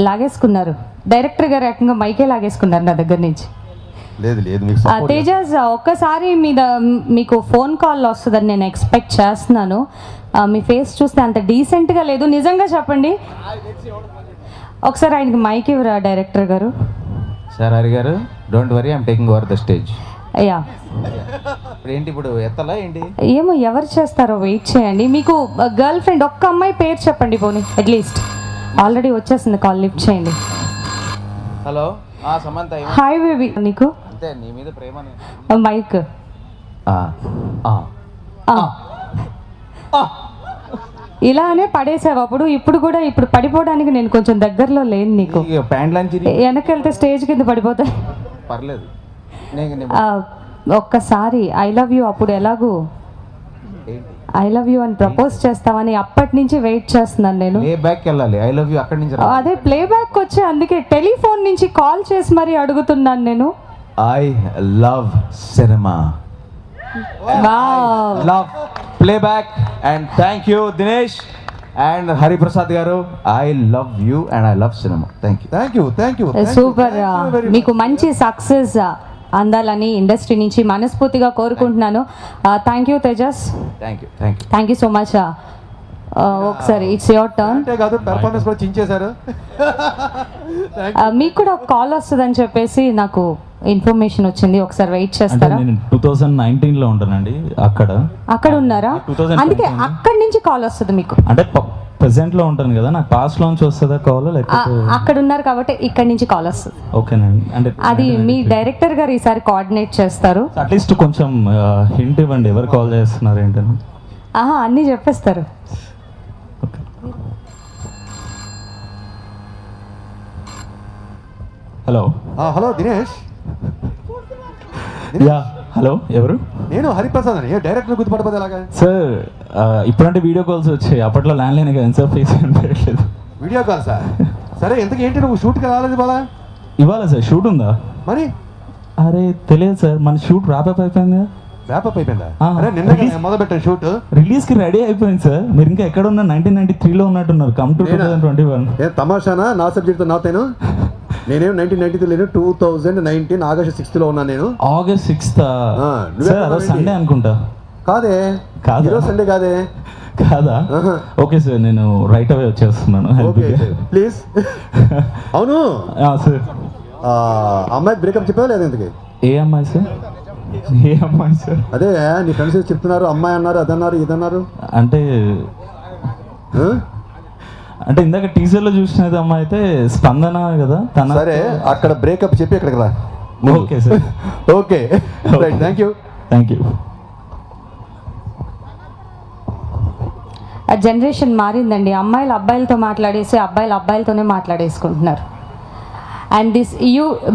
లాగేసుకున్నారు డైరెక్టర్ గారు, ఏకంగా మైకే లాగేసుకున్నారు నా దగ్గర నుంచి. తేజస్, ఒక్కసారి మీకు ఫోన్ కాల్ వస్తుందని నేను ఎక్స్పెక్ట్ చేస్తున్నాను. మీ ఫేస్ చూస్తే అంత డీసెంట్గా లేదు, నిజంగా చెప్పండి. ఒకసారి ఆయనకి మైక్ ఇవ్వరా డైరెక్టర్ గారు? సార్ హరి గారు, don't worry, I'm taking over the stage. అయ్యా, ఇప్పుడు ఏంటి, ఇప్పుడు ఎత్తలా ఏంటి? ఏమో ఎవరు చేస్తారో వెయిట్ చేయండి. మీకు గర్ల్ ఫ్రెండ్ ఒక్క అమ్మాయి పేరు చెప్పండి పోనీ, అట్లీస్ట్. ఆల్రెడీ వచ్చేసింది కాల్, లిఫ్ట్ చేయండి. హలో, సమంత. Hi baby. నీకు అంతే, నీ మీద ప్రేమ. మైక్ ఇలానే పడేసావు అప్పుడు, ఇప్పుడు కూడా ఇప్పుడు పడిపోవడానికి నేను కొంచెం దగ్గరలో లేను నీకు. వెనకెళ్తే స్టేజ్ కింద పడిపోతా. పర్లేదు. ఒక్కసారి ఐ లవ్ యూ, అప్పుడు ఎలాగూ ఐ లవ్ యూ అని ప్రపోజ్ చేస్తావని అప్పటి నుంచి వెయిట్ చేస్తున్నాను నేను. ఐ లవ్ యూ అక్కడి నుంచి అదే ప్లే బ్యాక్ వచ్చి, అందుకే టెలిఫోన్ నుంచి కాల్ చేసి మరీ అడుగుతున్నాను నేను. I love cinema, love playback. And thank you Dinesh and Hariprasad garu. I love you and I love cinema. Thank you. Super. మీకు మంచి సక్సెస్ అందాలని ఇండస్ట్రీ నుంచి మనస్ఫూర్తిగా కోరుకుంటున్నాను. Thank you Tejas. Thank you so much. ఒకసారి ఇట్స్ యువర్ టర్న్. పెర్ఫార్మెన్స్ కూడా చించేశారు. మీకు కూడా ఒక కాల్ వస్తుందని చెప్పేసి నాకు ఇన్ఫర్మేషన్ వచ్చింది, ఒకసారి వెయిట్ చేస్తారా? నేను 2019లో ఉంటానండి. అక్కడ ఉన్నారా? అందుకే అక్కడి నుంచి కాల్ వస్తుంది మీకు. అంటే ప్రెసెంట్ లో ఉంటాను కదా, నాకు పాస్ట్ లో నుంచి వస్తుందా కాల్? లేకపోతే అక్కడ ఉన్నారు కాబట్టి ఇక్కడ నుంచి కాల్ వస్తుంది. ఓకేనండి. అంటే అది మీ డైరెక్టర్ గారు ఈసారి కోఆర్డినేట్ చేస్తారు. అట్లీస్ట్ కొంచెం హింట్ ఇవ్వండి, ఎవరు కాల్ చేస్తున్నారు ఏంటని. అన్నీ చెప్పేస్తారు. Hello. Hello Dinesh. Yeah, hello, ఎవరు? నేను హరిప్రసాద్ అని. డైరెక్టర్ గుర్తుపడపోతే ఎలాగా? సార్ ఇప్పుడంటే వీడియో కాల్స్ వచ్చాయి, అప్పట్లో ల్యాండ్లైన్ ఎంత ఫేస్ అనిపించలేదు. Video call sir. సరే ఎందుకు ఏంటి నువ్వు షూట్కి రాలేదు బాలా? ఇవాళ సార్ షూట్ ఉందా? మరి అరే తెలియదు సార్, మన షూట్ ర్యాపప్ అయిపోయింది. ర్యాపప్ అయిపోయిందా? అరే నిన్న మొదలు పెట్టాను షూట్. రిలీజ్కి రెడీ అయిపోయింది సార్. మీరు ఇంకా ఎక్కడ ఉన్నారు? 1993లో ఉన్నట్టున్నారు. Come to 2021. ఏ తమాషానా? నా సబ్జెక్ట్తో నాతేను. నేనేం 1993 లేను, 2019 ఆగస్ట్ 6th ఉన్నాను నేను. ఆగస్ట్ 6th సండే అనుకుంటా. కాదే, ఈరోజు సండే కాదే. కాదా? ఓకే సార్, నేను రైట్ అవే వచ్చేస్తున్నాను. ప్లీజ్. అవును సార్, అమ్మాయికి బ్రేకప్ చెప్పావా లేదా? ఎందుకు? ఏ అమ్మాయి సార్? ఏ అమ్మాయి సార్? అదే నీ ఫ్రెండ్స్ చెప్తున్నారు, అమ్మాయి అన్నారు, అదన్నారు, ఇదన్నారు. అంటే ఇందాక టీజర్లో చూసినది అమ్మాయి అయితే స్పందన కదా తన. సరే అక్కడ బ్రేకప్ చెప్పి అక్కడికి రా. Okay sir. Okay right, thank you. Thank you. ఆ జనరేషన్ మారిందండి. అమ్మాయిలు అబ్బాయిలతో మాట్లాడేసి అబ్బాయిలు అబ్బాయిలతోనే మాట్లాడేసుకుంటున్నారు. And this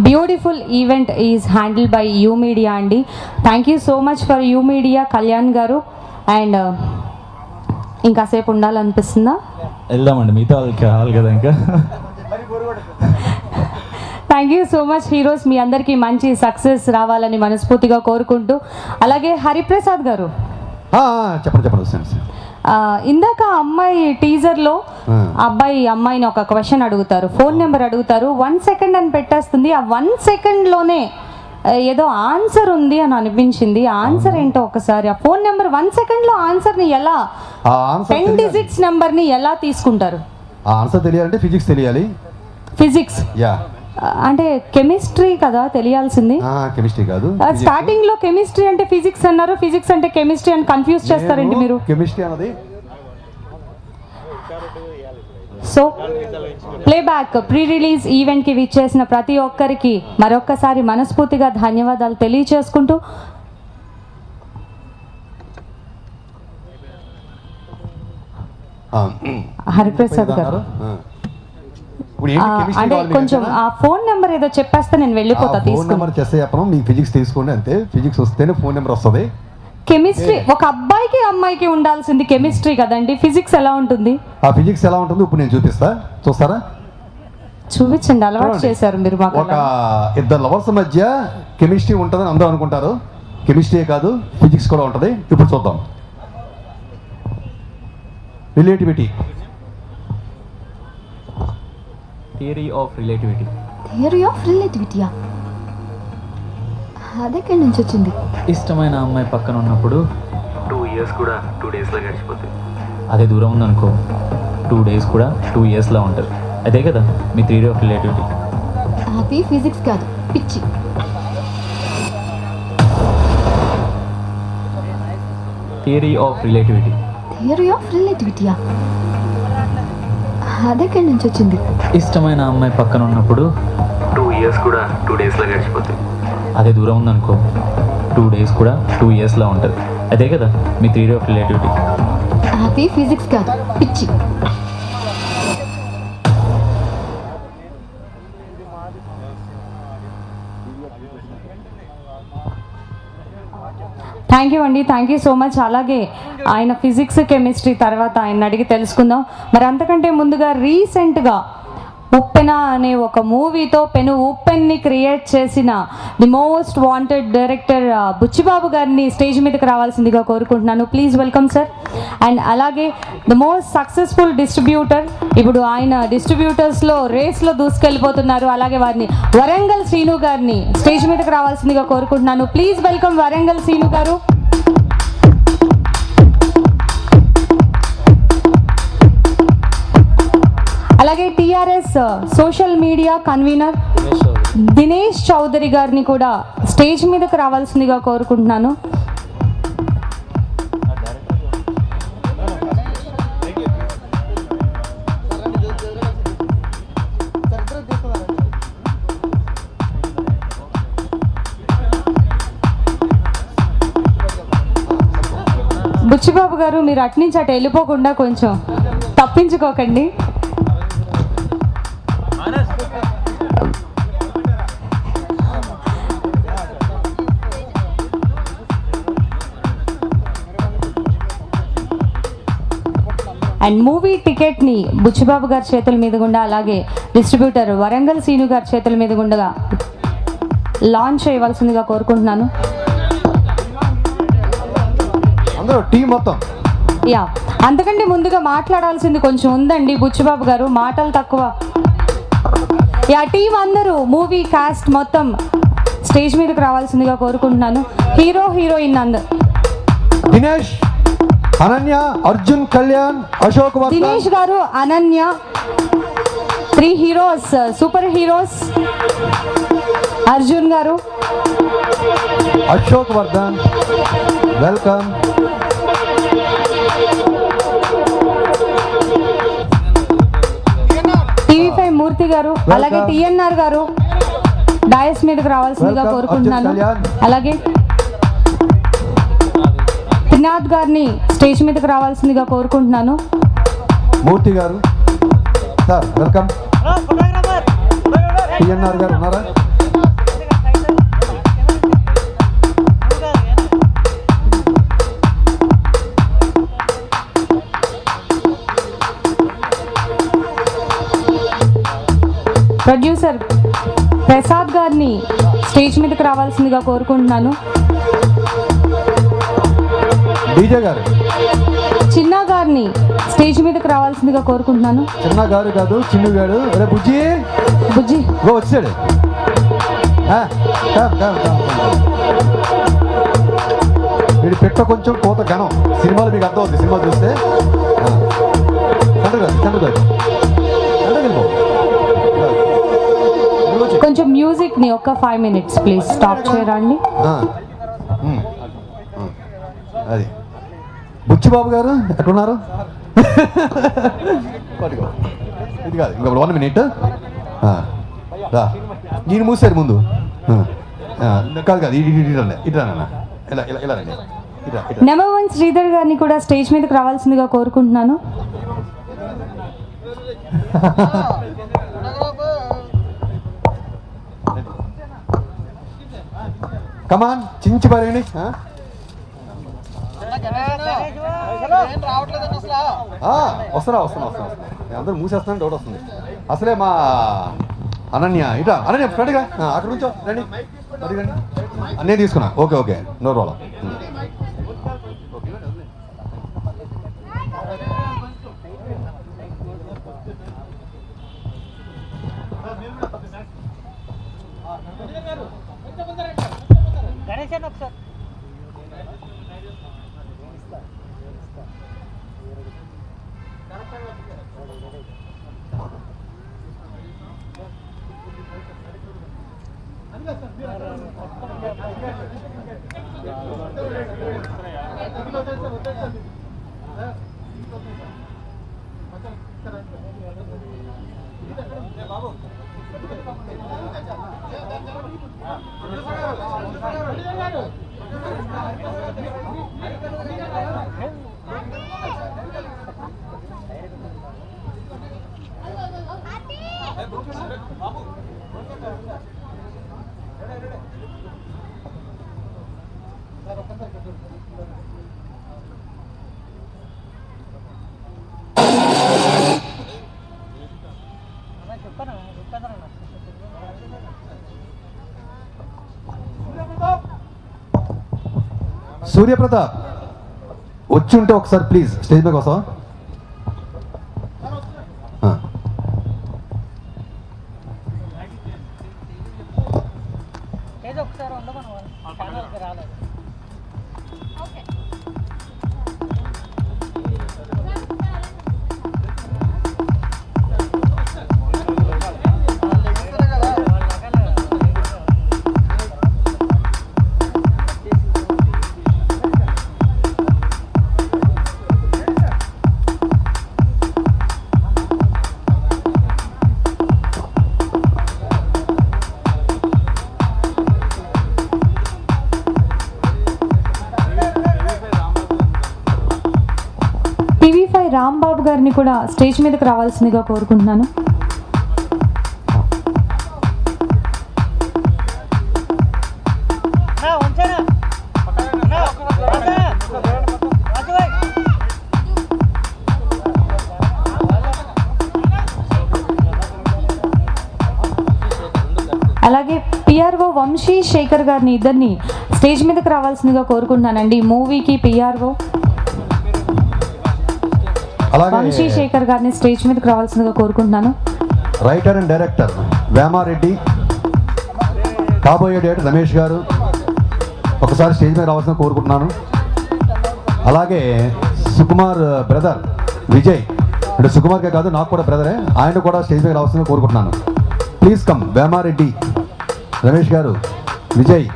beautiful event is handle by you media అండి. Thank you so much for you media, Kalyan garu. And ఇంకాసేపు ఉండాలనిపిస్తుందా? వెళ్దామండి, మిగతా వాళ్ళకి కావాలి కదా ఇంకా. Thank you so much heroes. మీ అందరికీ మంచి సక్సెస్ రావాలని మనస్ఫూర్తిగా కోరుకుంటూ, అలాగే హరిప్రసాద్ గారు చెప్పండి. ఇందాక అమ్మాయి టీజర్లో అబ్బాయి అమ్మాయిని ఒక క్వశ్చన్ అడుగుతారు, ఫోన్ నెంబర్ అడుగుతారు, 1 సెకండ్ అని పెట్టేస్తుంది. ఆ 1 సెకండ్లోనే ఏదో ఆన్సర్ ఉంది అని అనిపించింది. ఆన్సర్ ఏంటో ఒకసారి, ఆ ఫోన్ నెంబర్ 1 సెకండ్లో ఆన్సర్ని ఎలా, 10 డిజిట్స్ నెంబర్ని ఎలా తీసుకుంటారు? ఆన్సర్ తెలియాలంటే ఫిజిక్స్ తెలియాలి. ఫిజిక్స్ అంటే కెమిస్ట్రీ కదా తెలియాల్సింది. కెమిస్ట్రీ కాదు. స్టార్టింగ్ లో కెమిస్ట్రీ అంటే ఫిజిక్స్ అన్నారు, ఫిజిక్స్ అంటే కెమిస్ట్రీ అని కన్ఫ్యూజ్ చేస్తారండి మీరు. కెమిస్ట్రీ అన్నది సో ప్లేబ్యాక్ ప్రీ రిలీజ్ ఈవెంట్కి విచ్చేసిన ప్రతి ఒక్కరికి మరొక్కసారి మనస్ఫూర్తిగా ధన్యవాదాలు తెలియచేసుకుంటూ, హరిప్రసాద్ గారు అంటే కొంచెం ఆ ఫోన్ నెంబర్ ఏదో చెప్పేస్తే నేను వెళ్ళిపోతా. ఫోన్ నెంబర్ చేస్తే చెప్పడం, మీకు ఫిజిక్స్ తీసుకోండి అంతే. ఫిజిక్స్ వస్తేనే ఫోన్ నెంబర్ వస్తుంది. కెమిస్ట్రీ ఒక అబ్బాయికి అమ్మాయికి ఉండాల్సింది కెమిస్ట్రీ కదండి, ఫిజిక్స్ ఎలా ఉంటుంది? ఆ ఫిజిక్స్ ఎలా ఉంటుంది ఇప్పుడు నేను చూపిస్తా, చూస్తారా? చూపించండి, అలవాటు చేశారు మీరు మాకు. ఒక ఇద్దరు లవర్స్ మధ్య కెమిస్ట్రీ ఉంటుందని అందరూ అనుకుంటారు. కెమిస్ట్రీ కాదు, ఫిజిక్స్ కూడా ఉంటుంది. ఇప్పుడు చూద్దాం. Relativity, theory of relativity. Theory of రిలేటివిటీయా? అదెక్కడి నుంచి వచ్చింది? ఇష్టమైన అమ్మాయి పక్కన ఉన్నప్పుడు 2 years కూడా 2 daysలో గడిచిపోతుంది. అదే దూరం ఉందనుకో 2 days కూడా 2 yearsలా ఉంటుంది. అదే కదా మీ థియరీ ఆఫ్ రిలేటివిటీ. అది ఫిజిక్స్ కాదు, పిచ్చి. Theory of relativity. Theory of రిలేటివిటీయా? అదెక్కడి నుంచి వచ్చింది? ఇష్టమైన అమ్మాయి పక్కన ఉన్నప్పుడు 2 years కూడా 2 daysలో గడిచిపోతుంది. అదే దూరం ఉందనుకో 2 days కూడా 2 yearsలా ఉంటుంది. అదే కదా మీ థియరీ ఆఫ్ రిలేటివిటీ. అది ఫిజిక్స్ కాదు, పిచ్చి. థ్యాంక్ యూ అండి, థ్యాంక్ యూ సో మచ్. అలాగే ఆయన ఫిజిక్స్ కెమిస్ట్రీ తర్వాత ఆయన అడిగి తెలుసుకుందాం. మరి అంతకంటే ముందుగా రీసెంట్గా ఉప్పెన అనే ఒక మూవీతో పెను ఉప్పెన్ని క్రియేట్ చేసిన the most wanted director Buchibabu గారిని స్టేజ్ మీదకి రావాల్సిందిగా కోరుకుంటున్నాను. Please welcome sir. అండ్ అలాగే ద మోస్ట్ సక్సెస్ఫుల్ డిస్ట్రిబ్యూటర్, ఇప్పుడు ఆయన డిస్ట్రిబ్యూటర్స్లో రేస్లో దూసుకెళ్ళిపోతున్నారు. అలాగే వారిని వరంగల్ శ్రీను గారిని స్టేజ్ మీదకి రావాల్సిందిగా కోరుకుంటున్నాను. ప్లీజ్ వెల్కమ్ వరంగల్ శ్రీను గారు. అలాగే TRS social media convener Dinesh Chowdary గారిని కూడా స్టేజ్ మీదకి రావాల్సిందిగా కోరుకుంటున్నాను. బుచ్చిబాబు గారు మీరు అట్నుంచి అటు వెళ్ళిపోకుండా కొంచెం తప్పించుకోకండి. అండ్ మూవీ టికెట్ని బుచ్చిబాబు గారి చేతుల మీద గుండా, అలాగే డిస్ట్రిబ్యూటర్ వరంగల్ సీను గారి చేతుల మీద గుండగా లాంచ్ చేయవలసిందిగా కోరుకుంటున్నాను. అందరూ టీం మొత్తం. యా, అంతకంటే ముందుగా మాట్లాడాల్సింది కొంచెం ఉందండి బుచ్చిబాబు గారు, మాటలు తక్కువ. యా, టీం అందరూ మూవీ కాస్ట్ మొత్తం స్టేజ్ మీదకి రావాల్సిందిగా కోరుకుంటున్నాను. హీరో హీరోయిన్ అందరు. దినేష్, అనన్య, అర్జున్, కళ్యాణ్, అశోక్ వర్ధన్. దినేష్ గారు, Ananya, 3 heroes, super heroes. Arjun గారు, అశోక్ వర్ధన్, వెల్కమ్. టీవీ5 మూర్తి గారు, అలాగే టిఎన్ఆర్ గారు డయస్ మీదకి రావాల్సిందిగా కోరుకుంటున్నాను. అలాగే త్రినాథ్ గారిని స్టేజ్ మీదకి రావాల్సిందిగా కోరుకుంటున్నాను. మూర్తి గారు సార్, వెల్కమ్. టిఎన్ఆర్ గారు ఉన్నారా? ప్రొడ్యూసర్ ప్రసాద్ గారిని స్టేజ్ మీదకి రావాల్సిందిగా కోరుకుంటున్నాను. డీజే గారు, చిన్న గారిని స్టేజ్ మీదకి రావాల్సిందిగా కోరుకుంటున్నాను. చిన్న గారు కాదు, చిన్ను గారు. అరే బుజ్జి, బుజ్జి వచ్చాడు. వీడి పెట్ట కొంచెం కోత ఘనం. సినిమాలు మీకు అర్థం అవుతుంది, సినిమా చూస్తే. కొంచెం మ్యూజిక్ ని ఒక 5 minutes ప్లీజ్ స్టాప్ చేయరండి. అది బుచ్చిబాబు గారు ఎక్కడున్నారు? ఇది కాదు, ఇంకా 1 minute. నేను మూసారు ముందు. కాదు కాదు, ఇటు రానా, ఇలా రండి. నెంబర్ 1 శ్రీధర్ గారిని కూడా స్టేజ్ మీదకి రావాల్సిందిగా కోరుకుంటున్నాను. కమాన్, చించి పారేయండి. వస్తున్నా అందరూ మూసేస్తానని డౌట్ వస్తుంది. అసలే మా అనన్య ఇటా, అనన్య ఫ్రెండ్గా అక్కడ నుంచో రండి. అన్నీ తీసుకున్నా. Okay, no problem. సూర్యప్రతాప్ వచ్చి ఉంటే ఒకసారి ప్లీజ్ స్టేజ్ మీద వస్తావా? టీవీ5 రాంబాబు గారిని కూడా స్టేజ్ మీదకి రావాల్సిందిగా కోరుకుంటున్నాను. వంశీ శేఖర్ గారిని ఇద్దరిని స్టేజ్ మీదకి రావాల్సిందిగా కోరుకుంటున్నానండి. మూవీకి పిఆర్ఓ వంశీ శేఖర్ గారిని స్టేజ్ మీదకి రావాల్సిందిగా కోరుకుంటున్నాను. రైటర్ అండ్ డైరెక్టర్ వేమారెడ్డి, కాబోయే డైరెక్టర్ రమేష్ గారు ఒకసారి స్టేజ్ మీద రావాల్సిన కోరుకుంటున్నాను. అలాగే సుకుమార్ బ్రదర్ విజయ్, అంటే సుకుమార్కే కాదు నాకు కూడా బ్రదరే, ఆయన కూడా స్టేజ్ మీద రావాల్సిందిగా కోరుకుంటున్నాను. Please come. వేమారెడ్డి, రమేష్ గారు, విజయ్.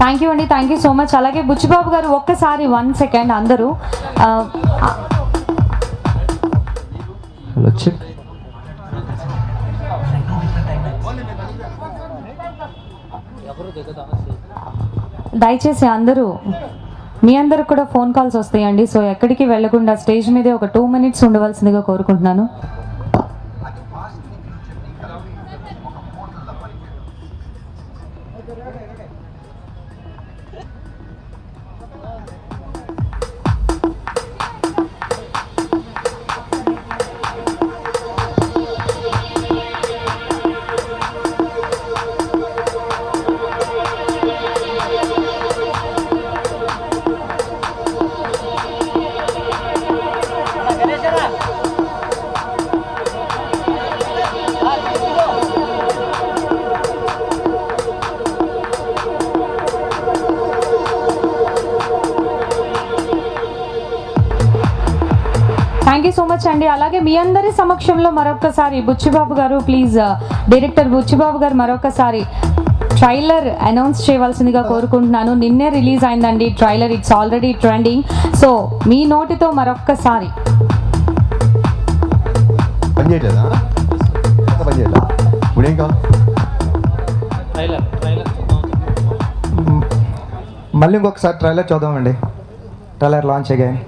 థ్యాంక్ యూ అండి, థ్యాంక్ యూ సో మచ్. అలాగే బుచ్చిబాబు గారు ఒక్కసారి 1 సెకండ్ అందరూ దయచేసి అందరూ మీ అందరికి కూడా ఫోన్ కాల్స్ వస్తాయండి. సో ఎక్కడికి వెళ్లకుండా స్టేజ్ మీదే ఒక 2 minutes ఉండవలసిందిగా కోరుకుంటున్నాను. థ్యాంక్ యూ సో మచ్ అండి. అలాగే మీ అందరి సమక్షంలో మరొకసారి బుచ్చిబాబు గారు, ప్లీజ్ డైరెక్టర్ బుచ్చిబాబు గారు మరొకసారి ట్రైలర్ అనౌన్స్ చేయవలసిందిగా కోరుకుంటున్నాను. నిన్నే రిలీజ్ అయిందండి trailer, it's already trending. So మీ నోటితో మరొక్కసారి. మళ్ళీ ఇంకొకసారి ట్రైలర్ చూద్దామండి. ట్రైలర్ లాంచ్ అయ్యాయి.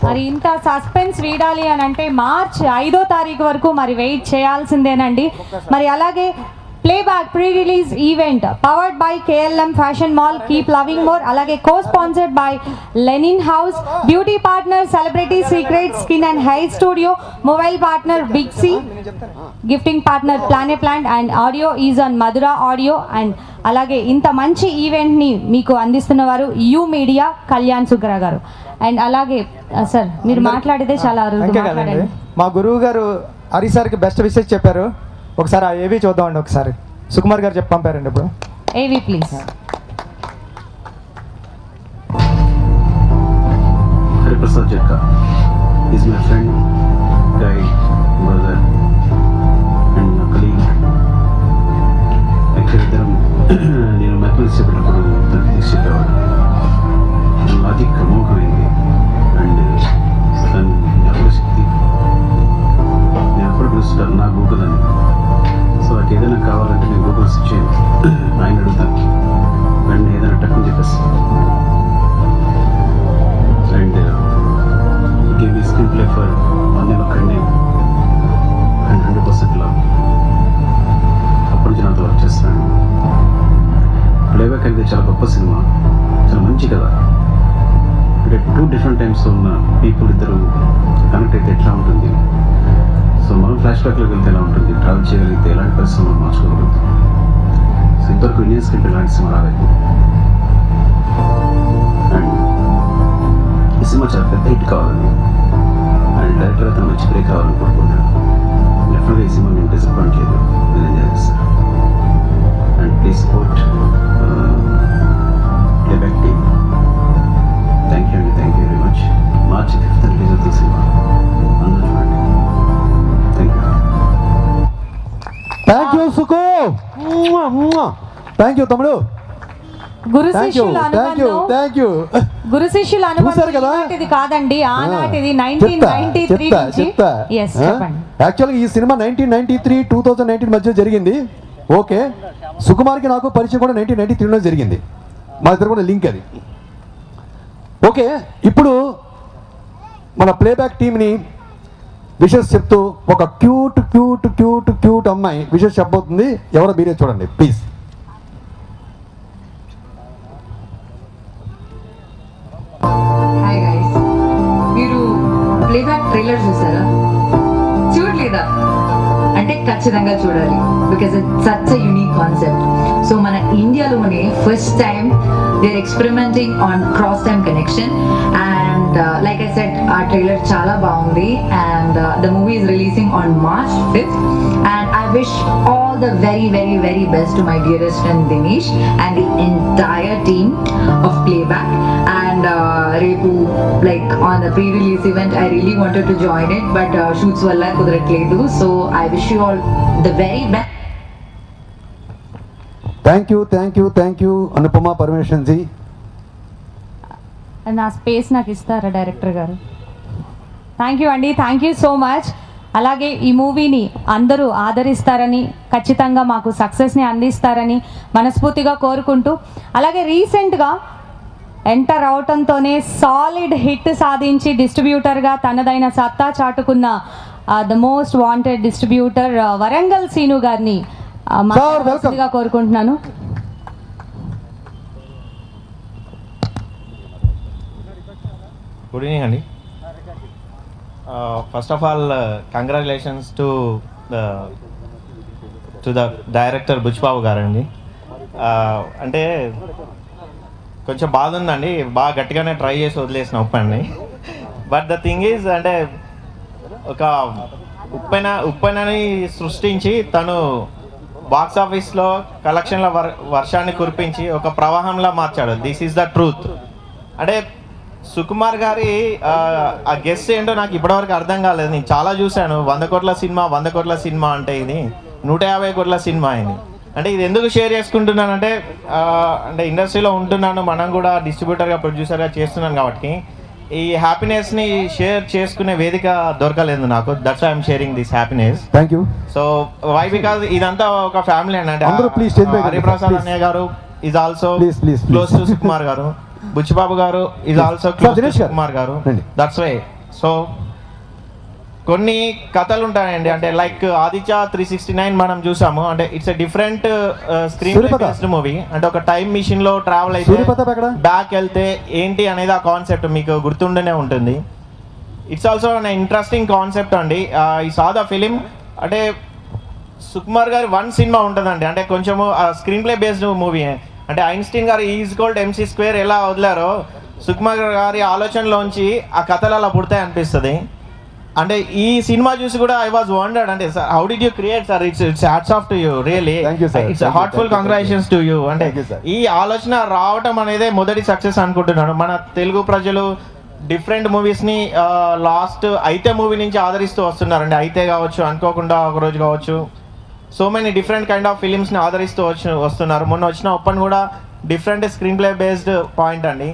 మరి ఇంత సస్పెన్స్ వీడాలి అని అంటే మార్చ్ 5వ తారీఖు వరకు మరి వెయిట్ చేయాల్సిందేనండి. మరి అలాగే playback pre release event powered by KLM fashion mall, keep loving more. అలాగే co sponsored by Linen House, beauty partner celebrity secret skin and hair studio, mobile partner big C, gifting partner planet plant and audio is on Madhura audio. అండ్ అలాగే ఇంత మంచి ఈవెంట్ని మీకు అందిస్తున్న వారు you media, Kalyan Sughra గారు. And అలాగే సార్ మీరు మాట్లాడితే చాలా అరుదు. మా గురువు గారు హరి సార్కి బెస్ట్ విషెస్ చెప్పారు. ఒకసారి ఆ ఏవి చూద్దామండి. ఒకసారి సుకుమార్ గారు చెప్పి పంపారండి. ఇప్పుడు ఏవి please. Hariprasad Jakka is my friend, guide, brother and నా కలీగ్. యాక్చువల్లీ ఇద్దరం నేను మ్యాథమెటిక్స్ చెప్పేటప్పుడు తనకి తీసి చెప్పేవాడు. లాజిక్ అమోఘమైంది అండ్ తన జ్ఞాపకశక్తి నేను ఎప్పుడు పిలుస్తాను నా గూగుల్ అని. సో నాకు ఏదైనా కావాలంటే నేను గూగుల్ సెర్చ్ చేయను, ఆయన అడుగుతాను వెంటనే ఏదైనా టక్కుని చెప్పేస్తాను. అండ్ గేమ్ ఈ స్క్రీన్ ప్లే ఫర్ నేను ఒక్కడిని అండ్ 100% లవ్. అప్పటి నుంచి నాతో వర్క్ చేస్తాను. ప్లేబ్యాక్ అనేది చాలా గొప్ప సినిమా, చాలా మంచి కథ. అంటే 2 different టైమ్స్ ఉన్న పీపుల్ ఇద్దరు కనెక్ట్ అయితే ఎట్లా ఉంటుంది, సో మనం ఫ్లాష్ బ్యాక్లోకి వెళ్తే ఎలా ఉంటుంది, ట్రావెల్ చేయగలిగితే ఎలాంటి పరిస్థితులు మనం మార్చుకోగలుగుతాం. సో ఇంతవరకు ఇండియన్ స్క్రీన్ ఇలాంటి సినిమా రాలేదు. అండ్ సినిమా చాలా పెద్ద హిట్ కావాలని అండ్ డైరెక్టర్ అతను మంచి బ్రేక్ కావాలని కోరుకుంటున్నాను. డెఫినెట్గా ఈ సినిమా నేను డిసప్పాయింట్ లేదు, నేను ఎంజాయ్ చేస్తాను. And please support playback team. Thank you అండి, thank you very much. March 5th release అవుతుంది సినిమా, అందరూ చూడండి. Thank you. Thank you Suku, thank you తమ్ముడు. గురు థ్యాంక్ యూ, శిష్యుల థ్యాంక్ యూ, అనుబంధం థ్యాంక్ యూ. గురు శిష్యుల చూశారు కదా? అనుబంధం ఇది కాదండి, ఆనాటిది 1993 నుంచి. Yes, చెప్పండి. యాక్చువల్గా ఈ సినిమా 1993 2019 మధ్య జరిగింది. ఓకే, సుకుమార్కి నాకు పరిచయం కూడా 1993లో జరిగింది. మా ఇద్దరు కూడా లింక్ అది. ఓకే, ఇప్పుడు మన ప్లేబ్యాక్ టీమ్ని విషెస్ చెప్తూ ఒక క్యూట్ క్యూట్ క్యూట్ క్యూట్ అమ్మాయి విషెస్ చెప్పబోతుంది. ఎవరో మీరే చూడండి ప్లీజ్. హాయ్ గైస్, మీరు ప్లేబ్యాక్ ట్రైలర్ చూసారా? చూడలేదా? అంటే ఖచ్చితంగా చూడాలి, because it's such a unique concept. So మన ఇండియాలోనే first time they are experimenting on cross time connection and like I said ఆ ట్రైలర్ చాలా బాగుంది and the movie is releasing on March 5th and I wish all the very very very best to my dearest friend Dinesh and the entire team of Playback. And repu like on the pre-release event I really wanted to join it but shoots valla kudaratledu, so I wish you all the very best. Thank you, thank you, thank you Anupama Parameswaran ji. నా space నాకు ఇస్తారా director గారు? Thank you అండి, thank you so much. అలాగే ఈ మూవీని అందరూ ఆదరిస్తారని, ఖచ్చితంగా మాకు సక్సెస్ని అందిస్తారని మనస్ఫూర్తిగా కోరుకుంటూ, అలాగే రీసెంట్గా ఎంటర్ అవటంతోనే సాలిడ్ హిట్ సాధించి డిస్ట్రిబ్యూటర్గా తనదైన సత్తా చాటుకున్న the most wanted distributor Warangal Seenu గారిని మనస్ఫూర్తిగా కోరుకుంటున్నాను. గుడ్ ఈవినింగ్ అండి. First of all congratulations to the director Buchibabu గారండి. అంటే కొంచెం బాధ ఉందండి, బాగా గట్టిగానే ట్రై చేసి వదిలేసిన ఉప్పండి. బట్ ద థింగ్ ఈజ్ అంటే ఒక ఉప్పెనని సృష్టించి తను బాక్స్ ఆఫీస్లో కలెక్షన్ల వర్షాన్ని కురిపించి ఒక ప్రవాహంలా మార్చాడు. This is the truth. అంటే సుకుమార్ గారి ఆ గెస్ ఏంటో నాకు ఇప్పటివరకు అర్థం కాలేదు. నేను చాలా చూశాను, 100 కోట్ల సినిమా అంటే ఇది 150 కోట్ల సినిమా అయింది. అంటే ఇది ఎందుకు షేర్ చేసుకుంటున్నానంటే అంటే ఇండస్ట్రీలో ఉంటున్నాను, మనం కూడా డిస్ట్రిబ్యూటర్గా ప్రొడ్యూసర్గా చేస్తున్నాను కాబట్టి ఈ హ్యాపీనెస్ని షేర్ చేసుకునే వేదిక దొరకలేదు నాకు. That's I'm sharing this happiness. Thank you. So why because ఇదంతా ఒక ఫ్యామిలీ అండి. అంటే హరిప్రసాద్ అన్నయ్య గారు is also close to Sukumar garu, Buchibabu garu is also close to Sukumar garu. That's why. So కొన్ని కథలు ఉంటాయండి, అంటే లైక్ ఆదిత్య 369 మనం చూసాము. అంటే it's a different screen based movie. అంటే ఒక టైం మిషన్ లో ట్రావెల్ అయితే బ్యాక్ వెళ్తే ఏంటి అనేది ఆ కాన్సెప్ట్ మీకు గుర్తుండనే ఉంటుంది. It's also an interesting concept అండి. ఈ సా ద ఫిలిం అంటే సుకుమార్ గారి వన్ సినిమా ఉంటుందండి, అంటే కొంచెము స్క్రీన్ ప్లే బేస్డ్ మూవీ. అంటే ఐన్స్టీన్ గారు E=mc² ఎలా వదిలారో సుకుమార్ గారి ఆలోచనలోంచి ఆ కథలు అలా పుడతాయి అనిపిస్తుంది. అంటే ఈ సినిమా చూసి కూడా ఐ వాజ్ వండర్డ్, అంటే sir how did you create sir, it's hats off to you really, it's heartful congratulations to you. అంటే ఈ ఆలోచన రావటం అనేది మొదటి సక్సెస్ అనుకుంటున్నాను. మన తెలుగు ప్రజలు డిఫరెంట్ మూవీస్ని లాస్ట్ అయితే మూవీ నుంచి ఆదరిస్తూ వస్తున్నారండి. అయితే కావచ్చు, అనుకోకుండా ఒకరోజు కావచ్చు, so many different kind of ఫిలిమ్స్ని ఆదరిస్తూ వస్తున్నారు. మొన్న వచ్చిన ఓపెన్ కూడా different screenplay based point అండి.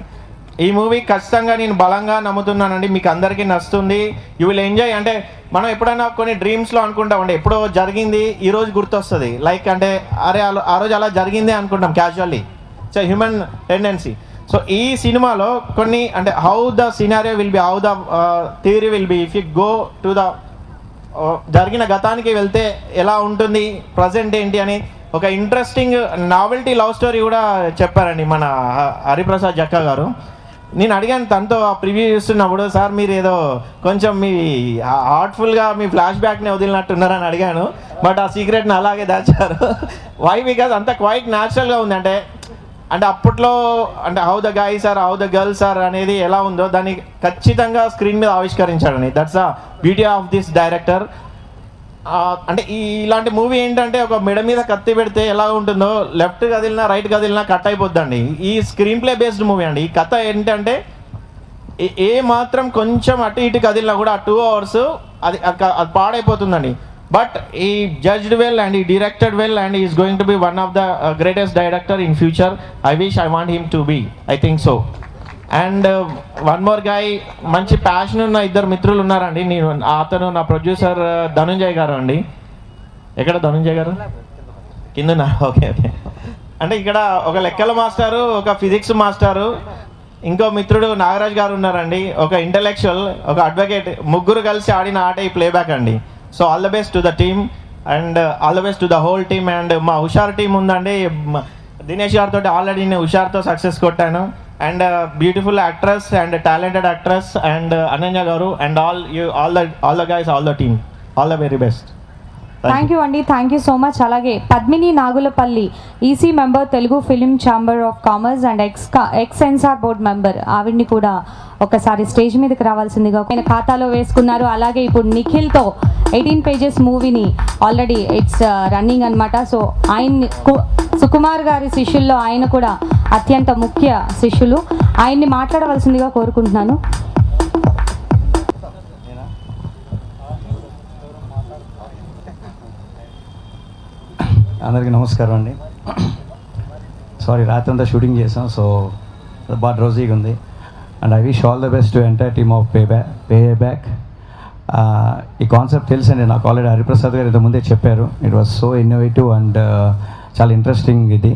ఈ మూవీ ఖచ్చితంగా నేను బలంగా నమ్ముతున్నానండి, మీకు అందరికీ నచ్చుతుంది. You will enjoy. అంటే మనం ఎప్పుడైనా కొన్ని డ్రీమ్స్లో అనుకుంటామండి, ఎప్పుడో జరిగింది ఈరోజు గుర్తొస్తుంది. లైక్ అంటే అరే ఆ రోజు అలా జరిగిందే అనుకుంటాం casually. It's human tendency. So ఈ సినిమాలో కొన్ని అంటే how the scenario will be, how the theory will be, if you go to the జరిగిన గతానికి వెళ్తే ఎలా ఉంటుంది, ప్రజెంట్ ఏంటి అని ఒక ఇంట్రెస్టింగ్ నావెల్టీ లవ్ స్టోరీ కూడా చెప్పారండి మన హరిప్రసాద్ జక్క గారు. నేను అడిగాను తనతో ఆ ప్రివ్యూ చూస్తున్నప్పుడు, సార్ మీరు ఏదో కొంచెం మీ హార్ట్ఫుల్గా మీ ఫ్లాష్ బ్యాక్ని వదిలినట్టున్నారని అడిగాను. బట్ ఆ సీక్రెట్ని అలాగే దాచారు. వై బికాజ్ అంత క్వైట్ న్యాచురల్గా ఉంది. అంటే అంటే అప్పట్లో అంటే how the guys are how the girls are అనేది ఎలా ఉందో దాన్ని ఖచ్చితంగా స్క్రీన్ మీద ఆవిష్కరించాడని. That's the beauty of this director. అంటే ఇలాంటి మూవీ ఏంటంటే ఒక మెడ మీద కత్తి పెడితే ఎలా ఉంటుందో లెఫ్ట్ కదిలినా రైట్ కదిలినా కట్ అయిపోద్దండి. ఈ స్క్రీన్ ప్లే బేస్డ్ మూవీ అండి. ఈ కథ ఏంటంటే ఏ మాత్రం కొంచెం అటు ఇటు కదిలినా కూడా ఆ 2 hours అది పాడైపోతుందండి. But he judged well and he directed well and he's going to be one of the greatest director in future. I want him to be. I think so. And one more guy, మంచి passion ఉన్న 2 మిత్రులు ఉన్నారండి. నేను అతను నా producer Dhananjay గారు అండి. ఎక్కడ ధనుంజయ్ గారు? కింద. ఓకే. అంటే ఇక్కడ ఒక లెక్కల మాస్టారు, ఒక ఫిజిక్స్ మాస్టారు, ఇంకో మిత్రుడు నాగరాజ్ గారు ఉన్నారండి. ఒక ఇంటలెక్చువల్, ఒక అడ్వకేట్, ముగ్గురు కలిసి ఆడిన ఆట ఈ ప్లేబ్యాక్ అండి. So all the best to the team and all the best to the whole team. And మా హుషార్ టీం ఉందండి. దినేష్ గారితో ఆల్రెడీ నేను హుషార్తో సక్సెస్ కొట్టాను. And beautiful actress and talented actress and Ananya garu and all the guys, all the team, all the very best. Thank you అండి, thank you so much. అలాగే Padmini Nagulapalli, EC member, Telugu film chamber of commerce and X censor board member, ఆవిడ్ని కూడా ఒకసారి stage మీదకి రావాల్సిందిగా ఆయన ఖాతాలో వేసుకున్నారు. అలాగే ఇప్పుడు నిఖిల్తో 18 pages మూవీని ఆల్రెడీ ఇట్స్ రన్నింగ్ అనమాట. సో ఆయన్ని సుకుమార్ గారి శిష్యుల్లో ఆయన కూడా అత్యంత ముఖ్య శిష్యులు. ఆయన్ని మాట్లాడవలసిందిగా కోరుకుంటున్నాను. అందరికీ నమస్కారం అండి. సారీ, రాత్రి అంతా షూటింగ్ చేసాం, సో బాగా డ్రౌజీగా ఉంది. And I wish all the best to entire team of pay back. ఈ కాన్సెప్ట్ తెలుసండి నాకు, ఆల్రెడీ హరిప్రసాద్ గారు ఇంత ముందే చెప్పారు. It was so innovative and చాలా ఇంట్రెస్టింగ్ ఇది.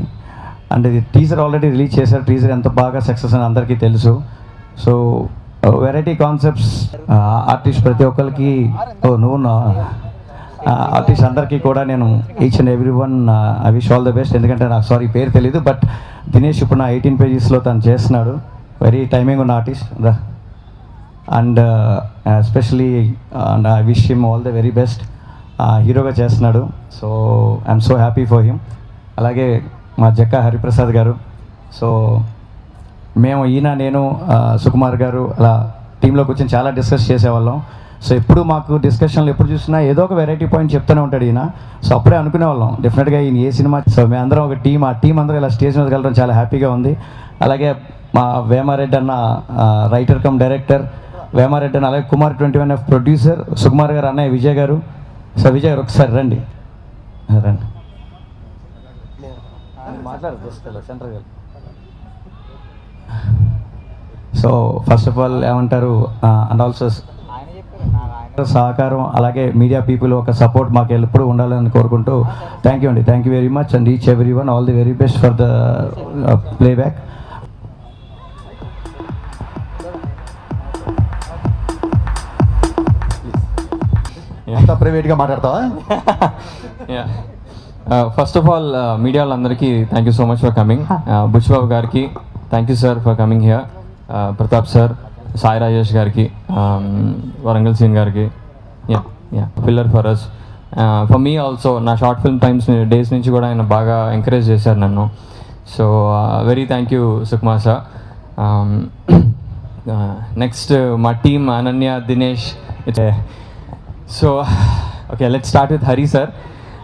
అండ్ ఇది టీజర్ ఆల్రెడీ రిలీజ్ చేశారు. టీజర్ ఎంత బాగా సక్సెస్ అని అందరికీ తెలుసు. సో వెరైటీ కాన్సెప్ట్స్, ఆర్టిస్ట్ ప్రతి ఒక్కరికి, ఆర్టిస్ట్ అందరికీ కూడా నేను each and every one I wish all the best. ఎందుకంటే నాకు సారీ పేరు తెలీదు, బట్ దినేష్ ఇప్పుడు నా 18 pages తను చేస్తున్నాడు. వెరీ టైమింగ్ ఉన్న artist. And especially and I wish him all the very best. హీరోగా చేస్తున్నాడు. So I'm so happy for him. అలాగే మా జక్క హరిప్రసాద్ గారు. సో మేము నేను సుకుమార్ గారు అలా టీంలో కూర్చొని చాలా డిస్కస్ చేసేవాళ్ళం. సో ఎప్పుడు మాకు డిస్కషన్లు ఎప్పుడు చూసినా ఏదో ఒక వెరైటీ పాయింట్ చెప్తూనే ఉంటాడు ఈయన. సో అప్పుడే అనుకునేవాళ్ళం డెఫినెట్గా ఈయన ఏ సినిమా. సో మేమందరం ఒక టీం, ఆ టీం అందరూ ఇలా స్టేజ్ మీద వెళ్ళడం చాలా హ్యాపీగా ఉంది. అలాగే మా వేమారెడ్డి అన్న రైటర్ కమ్ డైరెక్టర్, వేమారెడ్డి అన్న, అలాగే కుమార్ 21F ప్రొడ్యూసర్, సుకుమార్ గారు అన్నయ్య విజయ్ గారు. సో విజయ్ గారు ఒకసారి రండి. సో ఫస్ట్ ఆఫ్ ఆల్ ఏమంటారు, అండ్ ఆల్సో సహకారం, అలాగే మీడియా పీపుల్ ఒక సపోర్ట్ మాకు ఎప్పుడు ఉండాలని కోరుకుంటూ థ్యాంక్ యూ అండి. Thank you very much and each every one. All the very best for the playback. అంతా ప్రైవేట్గా మాట్లాడతావా? ఫస్ట్ ఆఫ్ ఆల్ మీడియా వాళ్ళందరికీ thank you so much for coming. Buchibabu గారికి thank you sir for coming here. Pratap sir, Sai Rajesh గారికి, వరంగల్ సీన్ గారికి, pillar for us, for మీ also. నా short film days నుంచి కూడా ఆయన బాగా ఎంకరేజ్ చేశారు నన్ను. So very thank you Sukumar sir. Next మా team Ananya, Dinesh. So okay, let's start with Hari sir.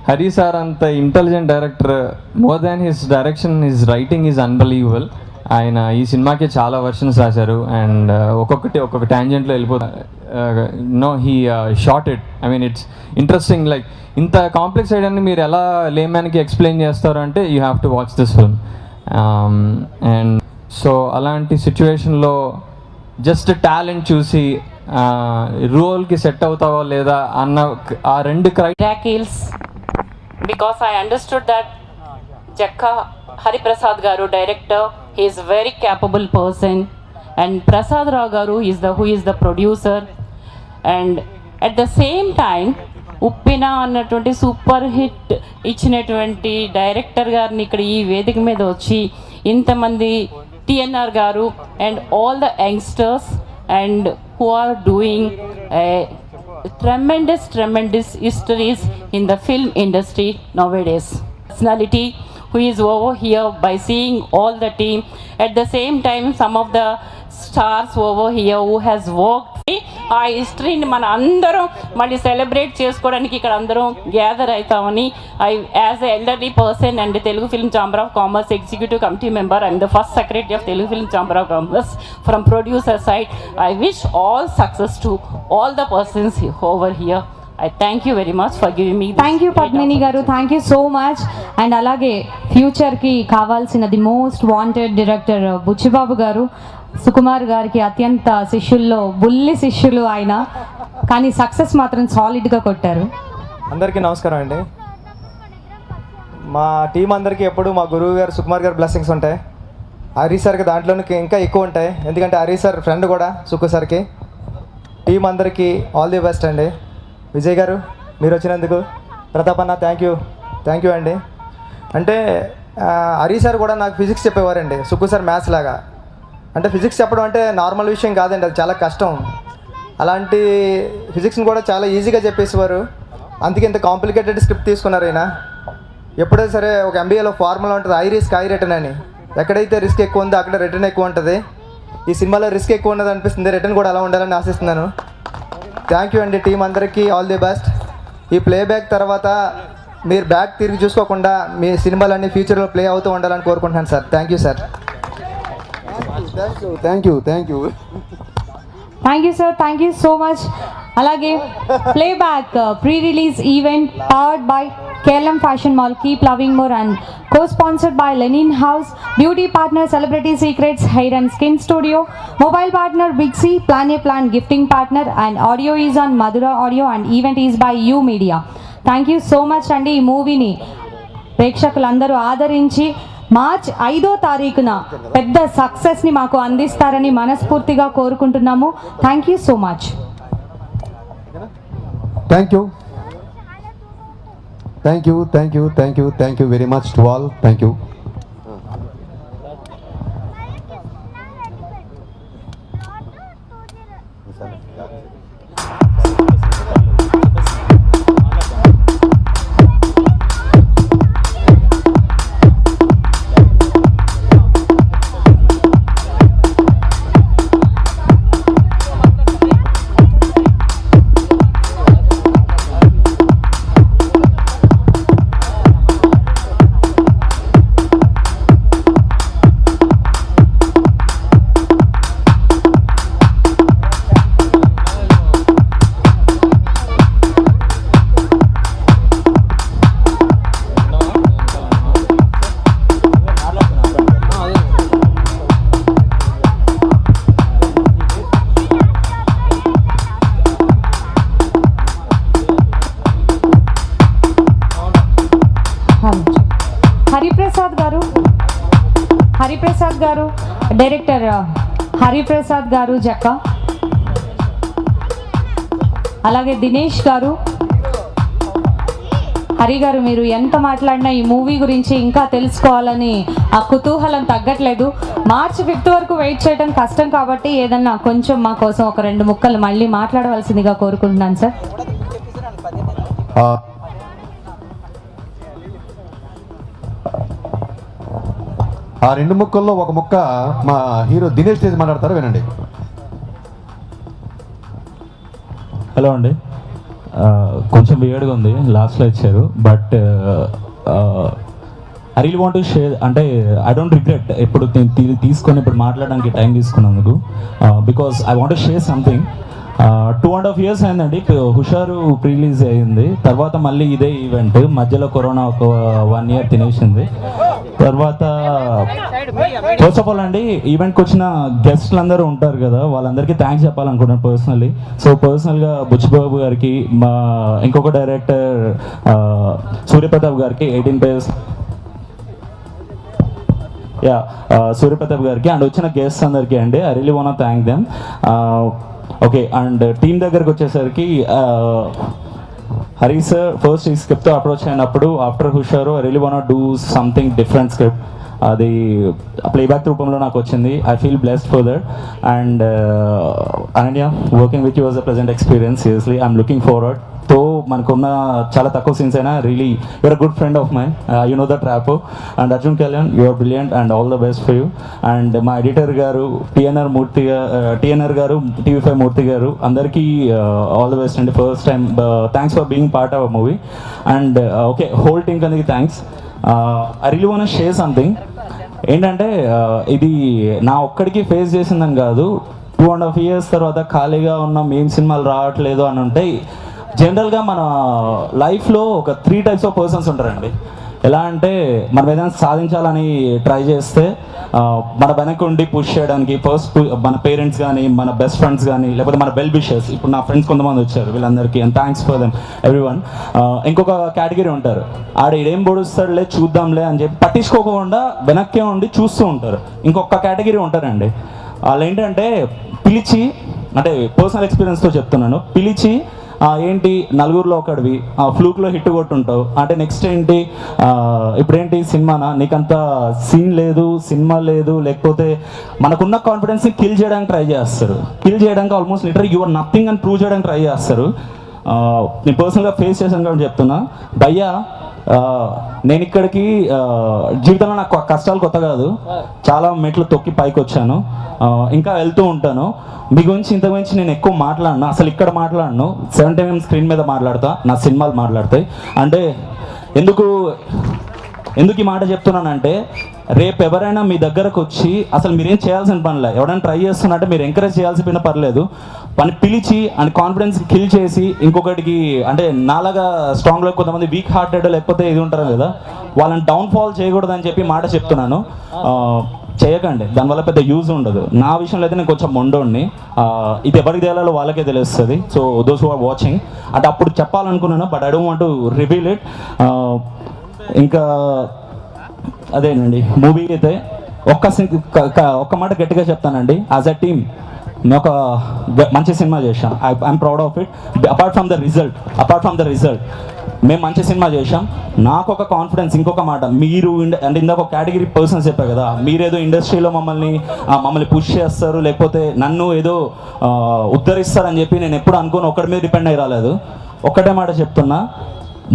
Hari sir అంత intelligent director. More than his direction, his writing is unbelievable. ఆయన ఈ సినిమాకి చాలా వర్షన్స్ రాశారు అండ్ ఒక్కొక్క ట్యాంజెంట్లో వెళ్ళిపోతారు. No he shot it. I mean it's interesting. Like ఇంత కాంప్లెక్స్ ఐడియాని మీరు ఎలా లేమ్యాన్కి ఎక్స్ప్లెయిన్ చేస్తారు అంటే you have to watch this film. And so అలాంటి సిచ్యువేషన్లో జస్ట్ టాలెంట్ చూసి రోల్కి సెట్ అవుతావో లేదా అన్న ఆ రెండు miracles, because I understood that Jakka Hariprasad garu director, he is a very capable person, and Prasad Rao garu who is the producer, and at the same time ఉప్పిన అన్నటువంటి super hit ఇచ్చినటువంటి director గారిని ఇక్కడ ఈ వేదిక మీద వచ్చి ఇంతమంది TNR గారు and all the youngsters and who are doing tremendous histories in the film industry nowadays. Personality who is over here, by seeing all the team. At the same time, some of the stars over here who has worked. ఆ హిస్టరీని మన అందరం మళ్ళీ celebrate చేసుకోవడానికి ఇక్కడ అందరం gather అవుతామని I as a elderly person and Telugu film chamber of commerce executive committee member I'm the first secretary of Telugu film chamber of commerce from producer side I wish all success to all the persons over here. I thank you very much for giving me this. Thank you Padmini garu, thank you so much. And alage future ki kavalsina the most wanted director Buchibabu garu, Sukumar గారికి అత్యంత శిష్యుల్లో బుల్లి శిష్యులు ఆయన, కానీ success మాత్రం సాలిడ్గా కొట్టారు. అందరికీ నమస్కారం అండి. మా టీం అందరికీ ఎప్పుడు మా గురువు గారు సుకుమార్ గారు బ్లెస్సింగ్స్ ఉంటాయి. హరి సార్కి దాంట్లోనే ఇంకా ఎక్కువ ఉంటాయి, ఎందుకంటే హరి సార్ ఫ్రెండ్ కూడా సుకు సార్కి. టీం అందరికీ ఆల్ ది బెస్ట్ అండి. విజయ్ గారు మీరు వచ్చినందుకు, ప్రతాప్ అన్న థ్యాంక్ యూ అండి. అంటే హరి సార్ కూడా నాకు ఫిజిక్స్ చెప్పేవారండి, సుకు సార్ మ్యాథ్స్ లాగా. అంటే ఫిజిక్స్ చెప్పడం అంటే నార్మల్ విషయం కాదండి, అది చాలా కష్టం. అలాంటి ఫిజిక్స్ని కూడా చాలా ఈజీగా చెప్పేసేవారు, అందుకే ఇంత కాంప్లికేటెడ్ స్క్రిప్ట్ తీసుకున్నారు ఆయన. ఎప్పుడైతే సరే ఒక ఎంబీఏలో ఫార్ములా ఉంటుంది, ఐ రిస్క్ ఐ రిటర్న్ అని. ఎక్కడైతే రిస్క్ ఎక్కువ ఉందో అక్కడ రిటర్న్ ఎక్కువ ఉంటుంది. ఈ సినిమాలో రిస్క్ ఎక్కువ ఉన్నది అనిపిస్తుంది, రిటర్న్ కూడా అలా ఉండాలని ఆశిస్తున్నాను. థ్యాంక్ యూ అండి. టీం అందరికీ ఆల్ ది బెస్ట్. ఈ ప్లేబ్యాక్ తర్వాత మీరు బ్యాక్ తిరిగి చూసుకోకుండా మీ సినిమాలన్నీ ఫ్యూచర్లో ప్లే అవుతూ ఉండాలని కోరుకుంటున్నాను sir. Thank you sir. Thank you sir, thank you so much. అలాగే playback pre release event powered by KLM Fashion Mall, Keep Loving More, and co-sponsored by Lenin House, beauty partner Celebrity Secrets, Hair and Skin Studio, mobile partner Big C, Plan A Plan gifting partner, and audio is on Madura Audio, and event is by U Media. Thank you so much అండి. ఈ మూవీని ప్రేక్షకులందరూ ఆదరించి March 5వ తారీఖున పెద్ద సక్సెస్ని మాకు అందిస్తారని మనస్ఫూర్తిగా కోరుకుంటున్నాము. Thank you so much. Thank you very much to all. Thank you. Hariprasad గారు డైరెక్టర్ హరిప్రసాద్ గారు జక్క, అలాగే దినేష్ గారు. హరి గారు మీరు ఎంత మాట్లాడినా ఈ మూవీ గురించి ఇంకా తెలుసుకోవాలని ఆ కుతూహలం తగ్గట్లేదు. మార్చి 5th వరకు వెయిట్ చేయడం కష్టం కాబట్టి ఏదన్నా కొంచెం మా కోసం ఒక 2 ముక్కలు మళ్ళీ మాట్లాడవలసిందిగా కోరుకుంటున్నాను సార్. ఆ 2 ముక్కల్లో ఒక ముక్క మా హీరో దినేష్ తేజ్ మాట్లాడతారు, వినండి. హలో అండి, కొంచెం వేడిగా ఉంది, లాస్ట్లో ఇచ్చారు. But I real want to share, అంటే ఐ డోంట్ రిగ్రెట్ ఇప్పుడు తీసుకొని ఇప్పుడు మాట్లాడడానికి టైం తీసుకున్నందుకు, because I want to share something. 2.5 years అయిందండి హుషారు రిలీజ్ అయింది. తర్వాత మళ్ళీ ఇదే ఈవెంట్, మధ్యలో కరోనా ఒక 1 year తినేసింది. తర్వాత ఫస్ట్ ఆఫ్ ఆల్ అండి, ఈవెంట్కి వచ్చిన గెస్ట్లు అందరూ ఉంటారు కదా, వాళ్ళందరికీ థ్యాంక్స్ చెప్పాలనుకున్నాను పర్సనల్లీ. సో పర్సనల్గా బుచ్చిబాబు గారికి, మా ఇంకొక డైరెక్టర్ సూర్యప్రతాప్ గారికి, 18 days సూర్యప్రతాప్ గారికి, అండ్ వచ్చిన గెస్ట్స్ అందరికీ అండి, I really want thank them. Okay, and team దగ్గరకు వచ్చేసరికి హరి సార్ ఫస్ట్ ఈ స్క్రిప్ట్తో అప్రోచ్ అయినప్పుడు, after Hushaaru I really want do something different script. అది ప్లేబ్యాక్ రూపంలో నాకు వచ్చింది. I feel blessed for that. And Ananya, working with you was a pleasant experience. Seriously I'm looking forward. తో మనకున్న చాలా తక్కువ సీన్స్ అయినా really you're a good friend of mine, you know that rap. And Arjun Kalyan, you are brilliant and all the best for you. And మా editor garu TNR garu, TV5 Murthy garu, అందరికీ all the best అండి. First time thanks for being part of movie. And okay, whole team అందరికి thanks. I really want share something. ఏంటంటే ఇది నా ఒక్కడికి face చేసిందని కాదు, 2.5 years తర్వాత ఖాళీగా ఉన్న మెయిన్ సినిమాలు రావట్లేదు అని ఉంటాయి. జనరల్గా మన లైఫ్లో ఒక 3 types ఆఫ్ పర్సన్స్ ఉంటారండి. ఎలా అంటే మనం ఏదైనా సాధించాలని ట్రై చేస్తే మన వెనక ఉండి పుష్ చేయడానికి ఫస్ట్ మన పేరెంట్స్ కానీ, మన బెస్ట్ ఫ్రెండ్స్ కానీ, లేకపోతే మన వెల్ విషర్స్. ఇప్పుడు నా ఫ్రెండ్స్ కొంతమంది వచ్చారు, వీళ్ళందరికీ and thanks for them everyone. ఇంకొక కేటగిరీ ఉంటారు, ఆడేం పొడుస్తాడులే చూద్దాంలే అని చెప్పి పట్టించుకోకుండా వెనక్కే ఉండి చూస్తూ ఉంటారు. ఇంకొక కేటగిరీ ఉంటారండి, వాళ్ళు ఏంటంటే పిలిచి, అంటే పర్సనల్ ఎక్స్పీరియన్స్తో చెప్తున్నాను, పిలిచి ఏంటి నలుగురిలో ఒకడివి, ఫ్లూక్లో హిట్ కొట్టుంటావు అంటే నెక్స్ట్ ఏంటి, ఇప్పుడేంటి సినిమానా, నీకంత సీన్ లేదు, సినిమా లేదు, లేకపోతే మనకున్న కాన్ఫిడెన్స్ని కిల్ చేయడానికి ట్రై చేస్తారు. కిల్ చేయడానికి almost literal you are nothing అని ప్రూవ్ చేయడానికి ట్రై చేస్తారు. నేను పర్సనల్గా ఫేస్ చేశాను కాబట్టి చెప్తున్నా. భయ్యా, నేను ఇక్కడికి జీవితంలో నాకు కష్టాలు కొత్త కాదు, చాలా మెట్లు తొక్కి పైకి వచ్చాను, ఇంకా వెళ్తూ ఉంటాను. మీ గురించి ఇంత గురించి నేను ఎక్కువ మాట్లాడను, అసలు ఇక్కడ మాట్లాడను. 70mm స్క్రీన్ మీద మాట్లాడతా, నా సినిమాలు మాట్లాడతాయి. అంటే ఎందుకు ఈ మాట చెప్తున్నానంటే, రేపు ఎవరైనా మీ దగ్గరకు వచ్చి అసలు మీరేం చేయాల్సిన పనిలే, ఎవరైనా ట్రై చేస్తున్నట్టే మీరు ఎంకరేజ్ చేయాల్సిన పర్లేదు, పని పిలిచి అండ్ కాన్ఫిడెన్స్ కిల్ చేసి ఇంకొకటికి, అంటే నాలాగా స్ట్రాంగ్గా కొంతమంది వీక్ హార్టెడ్ లేకపోతే ఇది ఉంటారు కదా, వాళ్ళని డౌన్ఫాల్ చేయకూడదని చెప్పి మాట చెప్తున్నాను. చేయకండి, దానివల్ల పెద్ద యూజ్ ఉండదు. నా విషయంలో అయితే నేను కొంచెం మొండోడిని, ఇది ఎవరికి తెలియాలో వాళ్ళకే తెలుస్తుంది. So those who are watching, అంటే అప్పుడు చెప్పాలనుకున్నాను but I don't want to reveal it. ఇంకా అదేనండి, మూవీ అయితే ఒక్క మాట గట్టిగా చెప్తానండి, యాజ్ అ టీమ్ మేము ఒక మంచి సినిమా చేశాం. I'm proud of it. Apart from the result మేము మంచి సినిమా చేశాం. నాకు ఒక కాన్ఫిడెన్స్, ఇంకొక మాట, మీరు అంటే ఇందాక ఒక కేటగిరీ పర్సన్స్ చెప్పారు కదా, మీరేదో ఇండస్ట్రీలో మమ్మల్ని పుష్ చేస్తారు, లేకపోతే నన్ను ఏదో ఉద్ధరిస్తారని చెప్పి నేను ఎప్పుడు అనుకోని ఒక్కడి మీద డిపెండ్ అయ్యి రాలేదు. ఒక్కటే మాట చెప్తున్నా,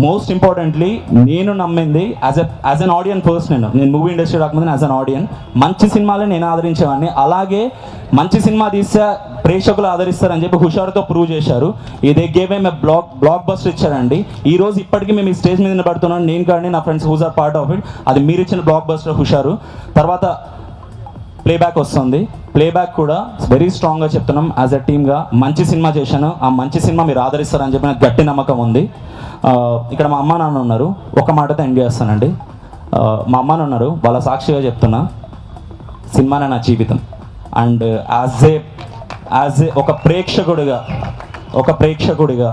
మోస్ట్ ఇంపార్టెంట్లీ నేను నమ్మింది యాజ్ అన్ ఆడియన్ ఫస్ట్, నేను మూవీ ఇండస్ట్రీ రాకముందు యాజ్ అన్ ఆడియన్ మంచి సినిమాలే నేను ఆదరించేవాడిని. అలాగే మంచి సినిమా తీస్తే ప్రేక్షకులు ఆదరిస్తారని చెప్పి హుషారుతో ప్రూవ్ చేశారు. ఇదే గేమ్ మేము బ్లాక్ బస్టర్ ఇచ్చారండి. ఈ రోజు ఇప్పటికీ మేము ఈ స్టేజ్ మీద నిలబడుతున్నాను, నేను కానీ నా friends whose are part of it. అది మీరు ఇచ్చిన బ్లాక్ బస్టర్ హుషారు. తర్వాత ప్లేబ్యాక్ వస్తుంది, ప్లేబ్యాక్ కూడా వెరీ స్ట్రాంగ్గా చెప్తున్నాం, యాజ్ అ టీమ్గా మంచి సినిమా చేశాను, ఆ మంచి సినిమా మీరు ఆదరిస్తారని చెప్పి నాకు గట్టి నమ్మకం ఉంది. ఇక్కడ మా అమ్మ నాన్న ఉన్నారు, ఒక మాటతో ఎండ్ చేస్తానండి. మా అమ్మ నాన్న ఉన్నారు, వాళ్ళ సాక్షిగా చెప్తున్నా, సినిమానే నా జీవితం. అండ్ యాజ్ ఏ ఒక ప్రేక్షకుడిగా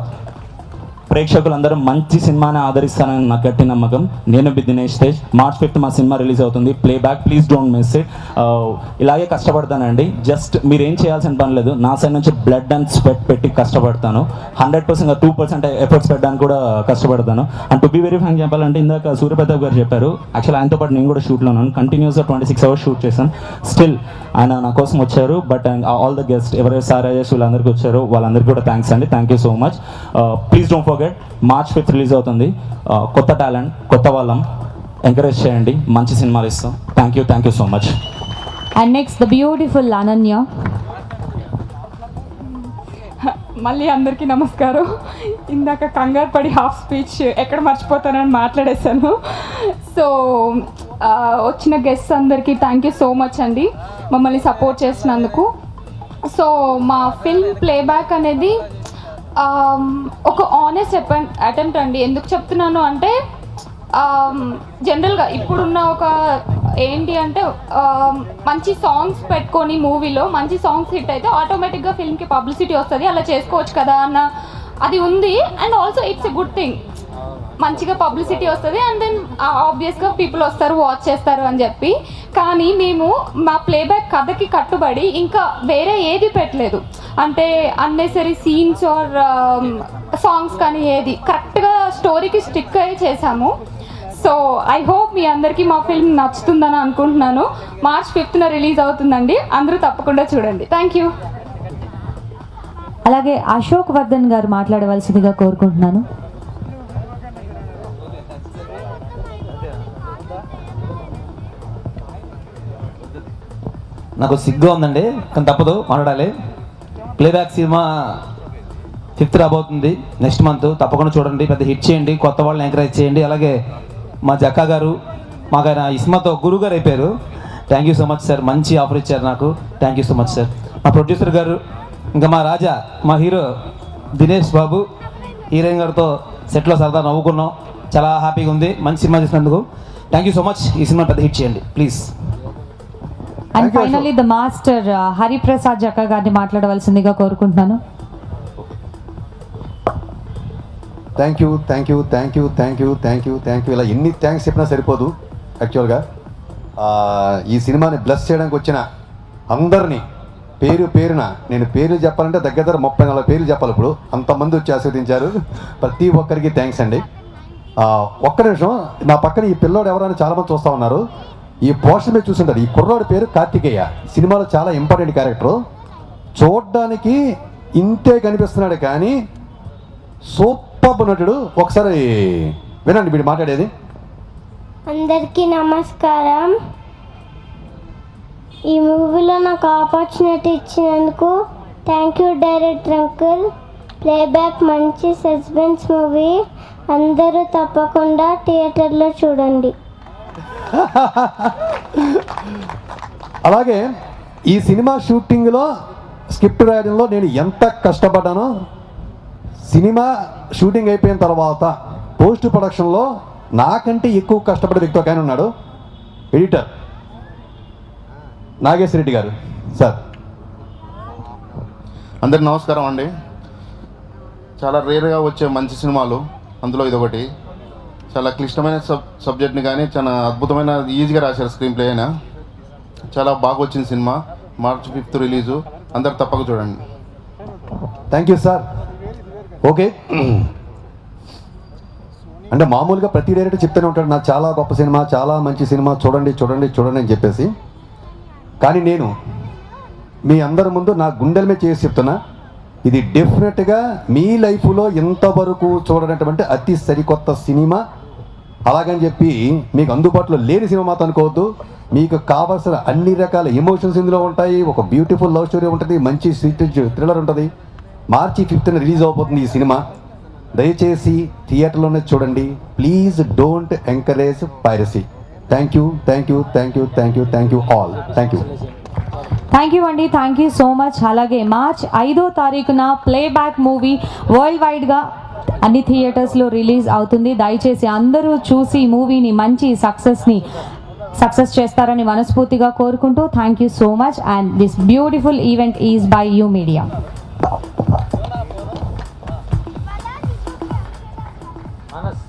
ప్రేక్షకులందరూ మంచి సినిమాని ఆదరిస్తానని నాకు గట్టి నమ్మకం. నేను దినేష్ తేజ్. March 5th మా సినిమా రిలీజ్ అవుతుంది, playback, please don't miss it. ఇలాగే కష్టపడతానండి, జస్ట్ మీరేం చేయాల్సిన పని లేదు, నా సైడ్ నుంచి బ్లడ్ అండ్ స్వెట్ పెట్టి కష్టపడతాను. 100% 2% ఎఫర్ట్స్ పెట్టడానికి కూడా కష్టపడతాను. And to be very frank చెప్పాలంటే, ఇందాక సూర్యప్రతాప్ గారు చెప్పారు, యాక్చువల్ ఆయనతో పాటు నేను కూడా షూట్లో ఉన్నాను, కంటిన్యూస్గా 26 hours షూట్ చేశాను. స్టిల్ ఆయన నా కోసం వచ్చారు. బట్ ఆల్ ద గెస్ట్ ఎవరైతే సారాజేష్ వీళ్ళందరికీ వచ్చారో వాళ్ళందరికీ కూడా థ్యాంక్స్ అండి. Thank you so much. Please don't forget, March 5th release అవుతుంది. కొత్త టాలెంట్, కొత్త వాళ్ళం, ఎంకరేజ్ చేయండి, మంచి సినిమాలు ఇస్తాం. Thank you so much. And next the beautiful Ananya. మళ్ళీ అందరికీ నమస్కారం. ఇందాక కంగారు పడి హాఫ్ స్పీచ్ ఎక్కడ మర్చిపోతానని మాట్లాడేశాను. సో వచ్చిన గెస్ట్స్ అందరికీ థ్యాంక్ యూ సో మచ్ అండి, మమ్మల్ని సపోర్ట్ చేసినందుకు. సో మా ఫిల్మ్ ప్లేబ్యాక్ అనేది ఒక ఆనెస్ట్ అటెంప్ట్ అండి. ఎందుకు చెప్తున్నాను అంటే, జనరల్గా ఇప్పుడున్న ఒక ఏంటి అంటే, మంచి సాంగ్స్ పెట్టుకొని మూవీలో మంచి సాంగ్స్ హిట్ అయితే ఆటోమేటిక్గా ఫిల్మ్కి పబ్లిసిటీ వస్తుంది, అలా చేసుకోవచ్చు కదా అన్న అది ఉంది. And also it's a good thing, మంచిగా పబ్లిసిటీ వస్తుంది అండ్ దెన్ ఆబ్వియస్గా పీపుల్ వస్తారు, వాచ్ చేస్తారు అని చెప్పి. కానీ మేము మా ప్లేబ్యాక్ కథకి కట్టుబడి ఇంకా వేరే ఏది పెట్టలేదు, అంటే అన్నెసరీ సీన్స్ ఆర్ సాంగ్స్ కానీ ఏది, కరెక్ట్గా స్టోరీకి స్టిక్ అయ్యి చేశాము. సో ఐ హోప్ మీ అందరికీ మా ఫిల్మ్ నచ్చుతుందని అనుకుంటున్నాను. March 5th రిలీజ్ అవుతుందండి, అందరూ తప్పకుండా చూడండి. Thank you. అలాగే అశోక్ వర్ధన్ గారు మాట్లాడవలసిందిగా కోరుకుంటున్నాను. నాకు సిగ్గా ఉందండి, కానీ తప్పదు మాట్లాడాలి. ప్లేబ్యాక్ సినిమా 5th రాబోతుంది నెక్స్ట్ మంత్. తప్పకుండా చూడండి, పెద్ద హిట్ చేయండి, కొత్త వాళ్ళని ఎంకరేజ్ చేయండి. అలాగే మా జక్కా గారు మాకు ఆయన ఈ సినిమాతో గురువు గారు అయిపోయారు. Thank you so much sir, మంచి ఆఫర్ ఇచ్చారు నాకు. Thank you so much sir. మా ప్రొడ్యూసర్ గారు, ఇంకా మా రాజా, మా హీరో దినేష్ బాబు, హీరోయిన్ గారితో సెట్లో సరదా నవ్వుకున్నాం, చాలా హ్యాపీగా ఉంది. మంచి సినిమా చేసినందుకు థ్యాంక్ యూ సో మచ్. ఈ సినిమా పెద్ద హిట్ చేయండి please. And finally the master Hariprasad Jakka గారిని మాట్లాడవలసిందిగా కోరుకుంటున్నాను. Thank you thank you thank you thank you thank you thank you. ఇలా ఎన్ని థ్యాంక్స్ చెప్పినా సరిపోదు. యాక్చువల్గా ఈ సినిమాని బ్లెస్ చేయడానికి వచ్చిన అందరినీ పేరు పేరున నేను పేర్లు చెప్పాలంటే దగ్గర 30-40 పేర్లు చెప్పాలి. ఇప్పుడు అంతమంది వచ్చి ఆస్వాదించారు. ప్రతి ఒక్కరికి థ్యాంక్స్ అండి. ఒక్క నిమిషం, నా పక్కన ఈ పిల్లోడు ఎవరైనా చాలామంది చూస్తూ ఉన్నారు. ఈ పోస్టర్ మీద చూస్తుంటారు. ఈ కుర్రాడి పేరు కార్తికేయ. సినిమాలో చాలా ఇంపార్టెంట్ క్యారెక్టరు. చూడ్డానికి ఇంతే కనిపిస్తున్నాడు కానీ సూపర్ నటుడు. ఒకసారి వినండి వీడు మాట్లాడేది. అందరికీ నమస్కారం. ఈ మూవీలో నాకు ఆపర్చునిటీ ఇచ్చినందుకు thank you director uncle. Playback మంచి సస్పెన్స్ మూవీ, అందరూ తప్పకుండా థియేటర్లో చూడండి. అలాగే ఈ సినిమా షూటింగ్లో స్క్రిప్ట్ రాయడంలో నేను ఎంత కష్టపడ్డానో, సినిమా షూటింగ్ అయిపోయిన తర్వాత పోస్ట్ ప్రొడక్షన్లో నాకంటే ఎక్కువ కష్టపడే వ్యక్తి ఒక ఆయన ఉన్నాడు. ఎడిటర్ నాగేశ్వర రెడ్డి గారు సార్. అందరికి నమస్కారం అండి. చాలా రేర్గా వచ్చే మంచి సినిమాలు అందులో ఇదొకటి. చాలా క్లిష్టమైన సబ్జెక్ట్ని కానీ చాలా అద్భుతమైన ఈజీగా రాశారు స్క్రీన్ ప్లే అయినా. చాలా బాగా వచ్చింది సినిమా. March 5th release. అందరు తప్పక చూడండి. Thank you sir. ఓకే, అంటే మామూలుగా ప్రతి డైరెక్టర్ చెప్తూనే ఉంటాడు నాకు చాలా గొప్ప సినిమా, చాలా మంచి సినిమా, చూడండి చూడండి చూడండి అని చెప్పేసి. కానీ నేను మీ అందరి ముందు నా గుండెల మీద చేసి చెప్తున్నా, ఇది డెఫినెట్గా మీ లైఫ్లో ఇంతవరకు చూడనటువంటి అతి సరికొత్త సినిమా. అలాగని చెప్పి మీకు అందుబాటులో లేని సినిమా మాత్రం అనుకోవద్దు. మీకు కావాల్సిన అన్ని రకాల ఎమోషన్స్ ఇందులో ఉంటాయి. ఒక బ్యూటిఫుల్ లవ్ స్టోరీ ఉంటుంది, మంచి స్వీట్ థ్రిల్లర్ ఉంటుంది. March 5th రిలీజ్ అవబోతుంది ఈ సినిమా. దయచేసి థియేటర్లోనే చూడండి. Please don't encourage piracy. Thank you thank you thank you thank you thank you all. Thank you. Thank you అండి, థ్యాంక్ యూ సో మచ్. అలాగే March 5వ తారీఖున ప్లేబ్యాక్ మూవీ వరల్డ్ వైడ్గా అన్ని థియేటర్స్లో రిలీజ్ అవుతుంది. దయచేసి అందరూ చూసి మూవీని మంచి సక్సెస్ చేస్తారని మనస్ఫూర్తిగా కోరుకుంటూ thank you so much. And this beautiful event is by you media. Manas